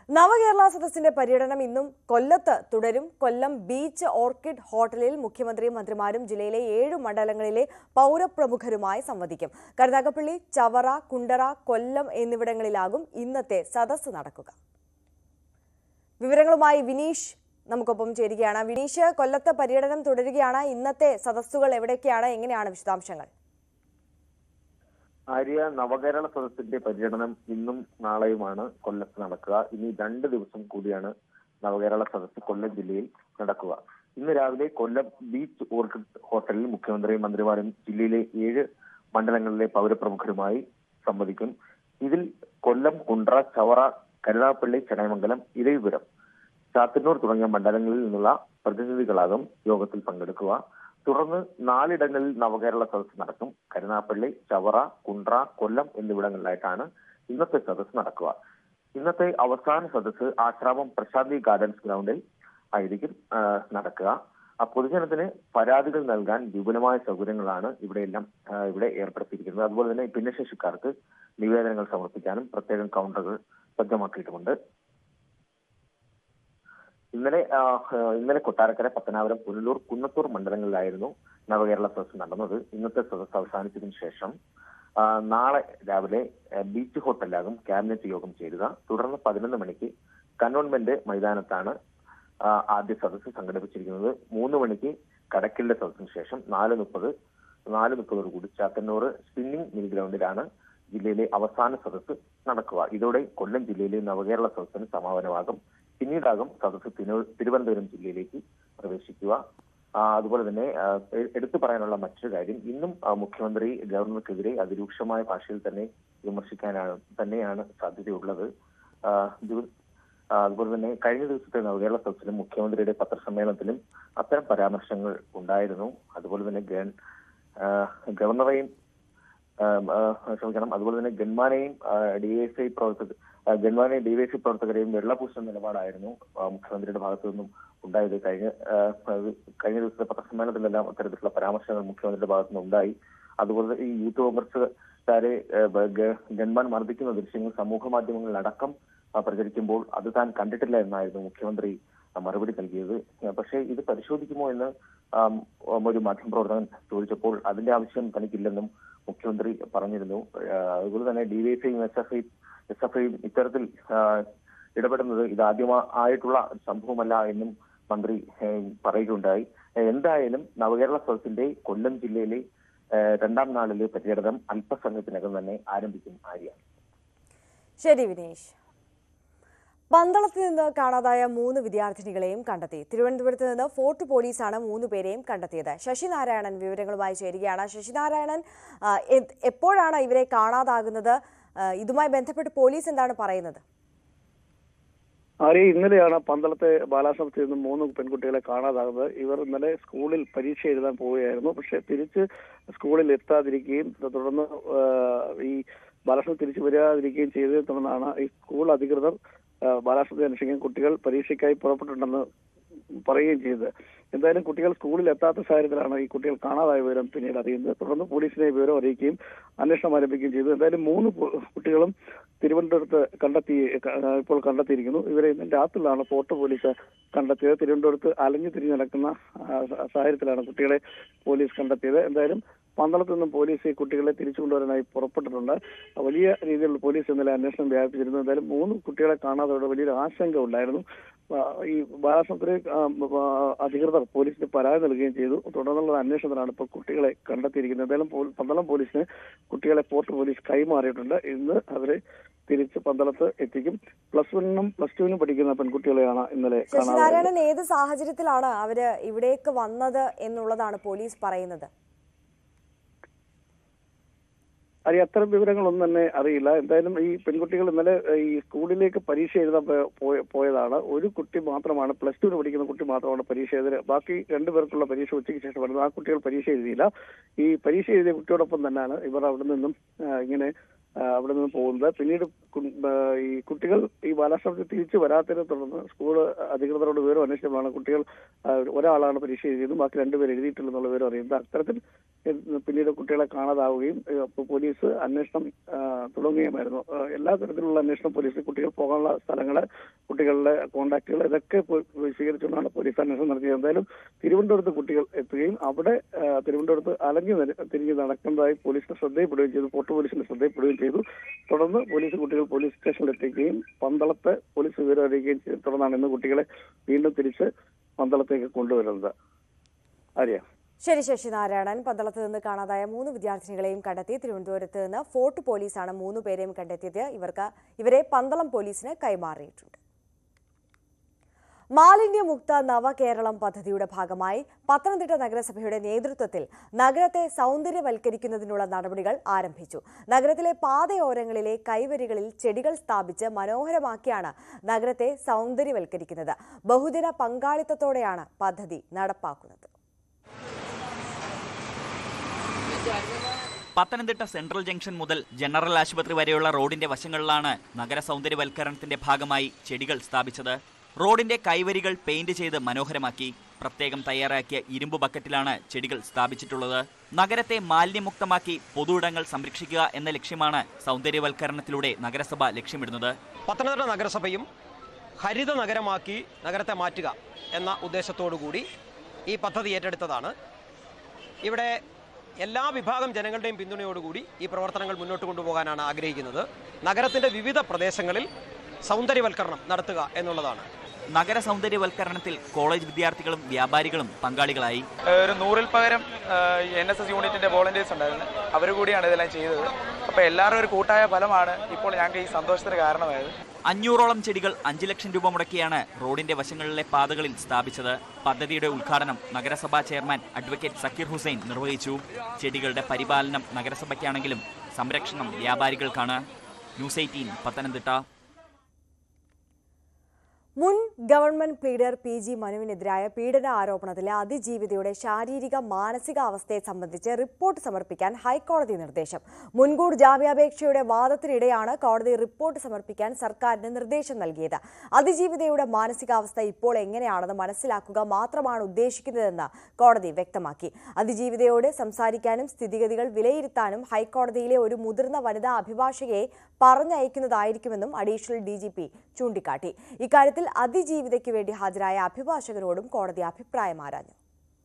നവകേരള സദസ്സിന്റെ പര്യടനം ഇന്നും കൊല്ലത്ത് തുടരും. കൊല്ലം ബീച്ച് ഓർക്കിഡ് ഹോട്ടലിൽ മുഖ്യമന്ത്രിയും മന്ത്രിമാരും ജില്ലയിലെ 7 മണ്ഡലങ്ങളിലെ പൗരപ്രമുഖരുമായി സംവദിക്കും. കരുനാഗപ്പള്ളി, ചവറ, കുണ്ടറ, കൊല്ലം എന്നിവിടങ്ങളിലാകും ഇന്നത്തെ സദസ്സ് നടക്കുക. വിവരങ്ങളുമായി വിനീഷ് നമുക്കൊപ്പം ചേരുകയാണ്. വിനീഷ്, കൊല്ലത്തെ പര്യടനം തുടരുകയാണ്. ഇന്നത്തെ സദസ്സുകൾ എവിടേക്കാണ്, എങ്ങനെയാണ് വിശദാംശങ്ങൾ? ആര്യ, നവകേരള സദസ്സിന്റെ പര്യടനം ഇന്നും നാളെയുമാണ് കൊല്ലത്ത് നടക്കുക. ഇനി 2 ദിവസം കൂടിയാണ് നവകേരള സദസ്സ് കൊല്ലം ജില്ലയിൽ നടക്കുക. ഇന്ന് രാവിലെ കൊല്ലം ബീച്ച് ഓർക്കിഡ് ഹോട്ടലിൽ മുഖ്യമന്ത്രിയും മന്ത്രിമാരും ജില്ലയിലെ 7 മണ്ഡലങ്ങളിലെ പൗരപ്രമുഖരുമായി സംവദിക്കും. ഇതിൽ കൊല്ലം, കുണ്ട്ര, ചവറ, കരുനാഗപ്പള്ളി, ചടയമംഗലം, ഇരവിപുരം, ചാത്തന്നൂർ തുടങ്ങിയ മണ്ഡലങ്ങളിൽ നിന്നുള്ള പ്രതിനിധികളാകും യോഗത്തിൽ പങ്കെടുക്കുക. തുടർന്ന് 4 ഇടങ്ങളിൽ നവകേരള സദസ്സ് നടക്കും. കരുനാഗപ്പള്ളി, ചവറ, കുണ്ട്ര, കൊല്ലം എന്നിവിടങ്ങളിലായിട്ടാണ് ഇന്നത്തെ സദസ്സ് നടക്കുക. ഇന്നത്തെ അവസാന സദസ്സ് ആശ്രാമം പ്രശാന്തി ഗാർഡൻസ് ഗ്രൗണ്ടിൽ ആയിരിക്കും നടക്കുക. പൊതുജനത്തിന് പരാതികൾ നൽകാൻ വിപുലമായ സൗകര്യങ്ങളാണ് ഇവിടെ ഏർപ്പെടുത്തിയിരിക്കുന്നത്. അതുപോലെ തന്നെ ഭിന്നശേഷിക്കാർക്ക് നിവേദനങ്ങൾ സമർപ്പിക്കാനും പ്രത്യേകം കൗണ്ടറുകൾ സജ്ജമാക്കിയിട്ടുമുണ്ട്. ഇന്നലെ കൊട്ടാരക്കര, പത്തനാപുരം, പുനലൂർ, കുന്നത്തൂർ മണ്ഡലങ്ങളിലായിരുന്നു നവകേരള സദസ്സ് നടന്നത്. ഇന്നത്തെ സദസ്സ് അവസാനിച്ചതിനു ശേഷം നാളെ രാവിലെ ബീച്ച് ഹോട്ടലിലാകും ക്യാബിനറ്റ് യോഗം ചേരുക. തുടർന്ന് 11 മണിക്ക് കന്റോൺമെന്റ് മൈതാനത്താണ് ആദ്യ സദസ്സ് സംഘടിപ്പിച്ചിരിക്കുന്നത്. 3 മണിക്ക് കടക്കലിന്റെ സദസ്സിന് ശേഷം 4:30 ചാത്തന്നൂർ സ്പിന്നിംഗ് മിൽ ഗ്രൗണ്ടിലാണ് ജില്ലയിലെ അവസാന സദസ്സ് നടക്കുക. ഇതോടെ കൊല്ലം ജില്ലയിലെ നവകേരള സദസ്സിന് സമാപനമാകും. പിന്നീടാകും സദസ്സ് തിരുവനന്തപുരം ജില്ലയിലേക്ക് പ്രവേശിക്കുക. അതുപോലെ തന്നെ എടുത്തു പറയാനുള്ള മറ്റൊരു കാര്യം, ഇന്നും മുഖ്യമന്ത്രി ഗവർണർക്കെതിരെ അതിരൂക്ഷമായ ഭാഷയിൽ തന്നെ തന്നെയാണ് സാധ്യതയുള്ളത്. അതുപോലെ തന്നെ കഴിഞ്ഞ ദിവസത്തെ നവകേരള സദസ്സിലും മുഖ്യമന്ത്രിയുടെ പത്രസമ്മേളനത്തിലും അത്തരം പരാമർശങ്ങൾ ഉണ്ടായിരുന്നു. അതുപോലെ തന്നെ ഗവർണറെയും അതുപോലെ തന്നെ ഗൺമാനെയും ഡിവൈഎഫ്ഐ പ്രവർത്തകരെയും വെള്ളപൂശുന്ന നിലപാടായിരുന്നു മുഖ്യമന്ത്രിയുടെ ഭാഗത്തു നിന്നും ഉണ്ടായത്. കഴിഞ്ഞ ദിവസത്തെ പത്രസമ്മേളനത്തിലെല്ലാം അത്തരത്തിലുള്ള പരാമർശങ്ങൾ മുഖ്യമന്ത്രിയുടെ ഭാഗത്തു നിന്ന് ഉണ്ടായി. അതുപോലെ ഈ യൂത്ത് കോൺഗ്രസുകാരെ ഗൺമാൻ മർദ്ദിക്കുന്ന ദൃശ്യങ്ങൾ സമൂഹ മാധ്യമങ്ങളിലടക്കം പ്രചരിക്കുമ്പോൾ അത് താൻ കണ്ടിട്ടില്ല എന്നായിരുന്നു മുഖ്യമന്ത്രി മറുപടി നൽകിയത്. പക്ഷേ ഇത് പരിശോധിക്കുമോ എന്ന് ഒരു മാധ്യമപ്രവർത്തകൻ ചോദിച്ചപ്പോൾ അതിന്റെ ആവശ്യം തനിക്കില്ലെന്നും മുഖ്യമന്ത്രി പറഞ്ഞിരുന്നു. അതുപോലെ തന്നെ ഡിവൈഎഫ്ഐയും എസ്എഫ്ഐയും ഇത്തരത്തിൽ ഇടപെടുന്നത് ഇതാദ്യമായിട്ടുള്ള സംഭവമല്ല എന്നും മന്ത്രി പറയുകയുണ്ടായി. എന്തായാലും നവകേരള സദസ്സിന്റെ കൊല്ലം ജില്ലയിലെ 2ാം നാളിലെ പര്യടനം അല്പസമയത്തിനകം തന്നെ ആരംഭിക്കും. ആര്യ. ശരി വിനീഷ്. പന്തളത്ത് നിന്ന് കാണാതായ 3 വിദ്യാർത്ഥിനികളെയും കണ്ടെത്തി. തിരുവനന്തപുരത്ത് നിന്ന് ഫോർട്ട് പോലീസാണ് 3 പേരെയും കണ്ടെത്തിയത്. ശശിനാരായണൻ വിവരങ്ങളുമായി ചേരുകയാണ്. ശശിനാരായണൻ, എപ്പോഴാണ് ഇവരെ കാണാതാകുന്നത്? ഇതുമായി ബന്ധപ്പെട്ട് പോലീസ് എന്താണ് പറയുന്നത്? ഇന്നലെയാണ് പന്തളത്തെ ബാലാശ്രമത്തിൽ നിന്നും 3 പെൺകുട്ടികളെ കാണാതാകുന്നത്. ഇവർ ഇന്നലെ സ്കൂളിൽ പരീക്ഷ എഴുതാൻ പോവുകയായിരുന്നു. പക്ഷെ തിരിച്ച് സ്കൂളിൽ എത്താതിരിക്കുകയും തുടർന്ന് ഈ ബാലാശ്രമം തിരിച്ചു വരാതിരിക്കുകയും ചെയ്തതിനെ തുടർന്നാണ് ഈ സ്കൂൾ അധികൃതർ ബാലാശ്രമത്തെ അന്വേഷിക്കാൻ കുട്ടികൾ പരീക്ഷയ്ക്കായി പുറപ്പെട്ടിട്ടുണ്ടെന്ന് പറയുകയും ചെയ്തത്. എന്തായാലും കുട്ടികൾ സ്കൂളിൽ എത്താത്ത സാഹചര്യത്തിലാണ് ഈ കുട്ടികൾ കാണാതായ വിവരം പിന്നീട് അറിയുന്നത്. തുടർന്ന് പോലീസിനെ വിവരം അറിയിക്കുകയും അന്വേഷണം ആരംഭിക്കുകയും ചെയ്തു. എന്തായാലും 3 കുട്ടികളും തിരുവനന്തപുരത്ത് ഇപ്പോൾ കണ്ടെത്തിയിരിക്കുന്നു. ഇവരെ ഇന്ന് രാത്രിയിലാണ് ഫോർട്ട് പോലീസ് കണ്ടെത്തിയത്. തിരുവനന്തപുരത്ത് അലഞ്ഞു തിരിഞ്ഞ് നടക്കുന്ന സാഹചര്യത്തിലാണ് കുട്ടികളെ പോലീസ് കണ്ടെത്തിയത്. എന്തായാലും പന്തളത്ത് നിന്നും പോലീസ് ഈ കുട്ടികളെ തിരിച്ചു കൊണ്ടുവരാനായി പുറപ്പെട്ടിട്ടുണ്ട്. വലിയ രീതിയിലുള്ള പോലീസ് ഇന്നലെ അന്വേഷണം വ്യാപിപ്പിച്ചിരുന്നു. എന്തായാലും 3 കുട്ടികളെ കാണാതെ വലിയൊരു ആശങ്ക ഉണ്ടായിരുന്നു. ഈ ബാലാശ്രമത്തിലെ അധികൃതർ പോലീസിന് പരാതി നൽകുകയും ചെയ്തു. തുടർന്നുള്ള അന്വേഷണത്തിലാണ് ഇപ്പോൾ കുട്ടികളെ കണ്ടെത്തിയിരിക്കുന്നത്. എന്തായാലും പന്തളം പോലീസിന് കുട്ടികളെ ഫോർട്ട് പോലീസ് കൈമാറിയിട്ടുണ്ട്. ഇന്ന് അവരെ തിരിച്ച് പന്തളത്ത് എത്തിക്കും. +1-നും +2-നും പഠിക്കുന്ന പെൺകുട്ടികളെയാണ് ഇന്നലെ കാണാതായത്. ഏത് സാഹചര്യത്തിലാണ് അവര് ഇവിടേക്ക് വന്നത് എന്നുള്ളതാണ് പോലീസ് പറയുന്നത്. അത്തരം വിവരങ്ങളൊന്നും തന്നെ അറിയില്ല. എന്തായാലും ഈ പെൺകുട്ടികൾ ഇന്നലെ ഈ സ്കൂളിലേക്ക് പരീക്ഷ എഴുതാൻ പോയതാണ്. ഒരു കുട്ടി മാത്രമാണ്, +2 പഠിക്കുന്ന കുട്ടി മാത്രമാണ് പരീക്ഷ എഴുതിയത്. ബാക്കി 2 പേർക്കുള്ള പരീക്ഷ ഉച്ചയ്ക്ക് ശേഷം വരുന്നത്. ആ കുട്ടികൾ പരീക്ഷ എഴുതിയില്ല. ഈ പരീക്ഷ എഴുതിയ കുട്ടിയോടൊപ്പം തന്നെയാണ് ഇവർ അവിടെ നിന്നും അവിടെ നിന്ന് പോകുന്നത്. പിന്നീട് ഈ കുട്ടികൾ ഈ ബാലാശ്രമത്തിൽ തിരിച്ചു വരാത്തതിനെ തുടർന്ന് സ്കൂൾ അധികൃതരോട് വിവരം അന്വേഷിച്ചതാണ് കുട്ടികൾ ഒരാളാണ് പരീക്ഷ എഴുതിയതും ബാക്കി 2 പേർ എഴുതിയിട്ടില്ലെന്നുള്ള വിവരം അറിയുന്നത്. അത്തരത്തിൽ പിന്നീട് കുട്ടികളെ കാണാതാവുകയും പോലീസ് അന്വേഷണം തുടങ്ങുകയുമായിരുന്നു. എല്ലാ തരത്തിലുള്ള അന്വേഷണം പോലീസ് കുട്ടികൾ പോകാനുള്ള സ്ഥലങ്ങള്, കുട്ടികളുടെ കോണ്ടാക്റ്റുകൾ ഇതൊക്കെ സ്വീകരിച്ചുകൊണ്ടാണ് പോലീസ് അന്വേഷണം നടത്തിയത്. എന്തായാലും തിരുവനന്തപുരത്ത് കുട്ടികൾ എത്തുകയും അവിടെ തിരുവനന്തപുരത്ത് അലഞ്ഞു തിരിഞ്ഞ് നടക്കുന്നതായി പോലീസിന്റെ ശ്രദ്ധയിൽപ്പെടുകയും ചെയ്തു, ഫോർട്ട് പോലീസിന്റെ ശ്രദ്ധയിൽപ്പെടുകയും ചെയ്തു. തുടർന്ന് കുട്ടികൾ പോലീസ് സ്റ്റേഷനിൽ എത്തിക്കുകയും പന്തളത്ത് പോലീസ് വിവരം അറിയിക്കുകയും ചെയ്തു. തുടർന്നാണ് ഇന്ന് കുട്ടികളെ വീണ്ടും തിരിച്ച് പന്തളത്തേക്ക് കൊണ്ടുവരുന്നത്. ആര്യ. ശരി ശശിനാരായണൻ. പന്തളത്ത് നിന്ന് കാണാതായ 3 വിദ്യാർത്ഥിനികളെയും കണ്ടെത്തി. തിരുവനന്തപുരത്ത് നിന്ന് ഫോർട്ട് പോലീസാണ് 3 പേരെയും കണ്ടെത്തിയത്. ഇവരെ പന്തളം പോലീസിന് കൈമാറിയിട്ടുണ്ട്. മാലിന്യമുക്ത നവകേരളം പദ്ധതിയുടെ ഭാഗമായി പത്തനംതിട്ട നഗരസഭയുടെ നേതൃത്വത്തിൽ നഗരത്തെ സൗന്ദര്യവൽക്കരിക്കുന്നതിനുള്ള നടപടികൾ ആരംഭിച്ചു. നഗരത്തിലെ പാതയോരങ്ങളിലെ കൈവരികളിൽ ചെടികൾ സ്ഥാപിച്ച് മനോഹരമാക്കിയാണ് നഗരത്തെ സൗന്ദര്യവൽക്കരിക്കുന്നത്. ബഹുജന പങ്കാളിത്തത്തോടെയാണ് പദ്ധതി നടപ്പാക്കുന്നത്. പത്തനംതിട്ട സെൻട്രൽ ജംഗ്ഷൻ മുതൽ ജനറൽ ആശുപത്രി വരെയുള്ള റോഡിന്റെ വശങ്ങളിലാണ് നഗര സൗന്ദര്യവൽക്കരണത്തിന്റെ ഭാഗമായി ചെടികൾ സ്ഥാപിച്ചത്. റോഡിന്റെ കൈവരികൾ പെയിന്റ് ചെയ്ത് മനോഹരമാക്കി. പ്രത്യേകം തയ്യാറാക്കിയ ഇരുമ്പ് ബക്കറ്റിലാണ് ചെടികൾ സ്ഥാപിച്ചിട്ടുള്ളത്. നഗരത്തെ മാലിന്യമുക്തമാക്കി പൊതുയിടങ്ങൾ സംരക്ഷിക്കുക എന്ന ലക്ഷ്യമാണ് സൗന്ദര്യവൽക്കരണത്തിലൂടെ നഗരസഭ ലക്ഷ്യമിടുന്നത്. പത്തനംതിട്ട നഗരസഭയും ഹരിത നഗരമാക്കി നഗരത്തെ മാറ്റുക എന്ന ഉദ്ദേശത്തോടുകൂടി ഈ പദ്ധതി ഏറ്റെടുത്തതാണ്. ഇവിടെ എല്ലാ വിഭാഗം ജനങ്ങളുടെയും പിന്തുണയോടുകൂടി ഈ പ്രവർത്തനങ്ങൾ മുന്നോട്ട് കൊണ്ടുപോകാനാണ് ആഗ്രഹിക്കുന്നത്. നഗരത്തിന്റെ വിവിധ പ്രദേശങ്ങളിൽ സൗന്ദര്യവൽക്കരണം നടത്തുക എന്നുള്ളതാണ്. നഗര സൗന്ദര്യവൽക്കരണത്തിൽ കോളേജ് വിദ്യാർത്ഥികളും വ്യാപാരികളും പങ്കാളികളായി. ഒരു 100-ൽ പകരം NSS യൂണിറ്റിന്റെ വോളണ്ടിയേഴ്സ് ഉണ്ടായിരുന്നു. അവർ കൂടിയാണ് ഇതെല്ലാം ചെയ്തത്. അപ്പോൾ എല്ലാവരും ഒരു കൂട്ടായ ഫലമാണ് ഇപ്പോൾ ഞങ്ങൾക്ക് ഈ സന്തോഷത്തിന് കാരണമായത്. 500ഓളം ചെടികൾ 5 ലക്ഷം രൂപ മുടക്കിയാണ് റോഡിന്റെ വശങ്ങളിലെ പാതകളിൽ സ്ഥാപിച്ചത്. പദ്ധതിയുടെ ഉദ്ഘാടനം നഗരസഭാ ചെയർമാൻ അഡ്വക്കേറ്റ് സക്കീർ ഹുസൈൻ നിർവഹിച്ചു. ചെടികളുടെ പരിപാലനം നഗരസഭയ്ക്കാണെങ്കിലും സംരക്ഷണം വ്യാപാരികൾക്കാണ്. ന്യൂസ് 18 പത്തനംതിട്ട. മുൻ ഗവൺമെന്റ് പ്ലീഡർ PG മനുവിനെതിരായ പീഡന ആരോപണത്തിലെ അതിജീവിതയുടെ ശാരീരിക മാനസിക അവസ്ഥയെ സംബന്ധിച്ച് റിപ്പോർട്ട് സമർപ്പിക്കാൻ ഹൈക്കോടതി നിർദ്ദേശം. മുൻകൂർ ജാമ്യാപേക്ഷയുടെ വാദത്തിനിടെയാണ് കോടതി റിപ്പോർട്ട് സമർപ്പിക്കാൻ സർക്കാരിന് നിർദ്ദേശം നൽകിയത്. അതിജീവിതയുടെ മാനസികാവസ്ഥ ഇപ്പോൾ എങ്ങനെയാണെന്ന് മനസ്സിലാക്കുക മാത്രമാണ് ഉദ്ദേശിക്കുന്നതെന്ന് കോടതി വ്യക്തമാക്കി. അതിജീവിതയോട് സംസാരിക്കാനും സ്ഥിതിഗതികൾ വിലയിരുത്താനും ഹൈക്കോടതിയിലെ ഒരു മുതിർന്ന വനിതാ അഭിഭാഷകയെ പറഞ്ഞയക്കുന്നതായിരിക്കുമെന്നും അഡീഷണൽ DGP ചൂണ്ടിക്കാട്ടി. ഇക്കാര്യത്തിൽ അതിജീവിതയ്ക്ക് വേണ്ടി ഹാജരായ അഭിഭാഷകരോടും കോടതി അഭിപ്രായം ആരാഞ്ഞു.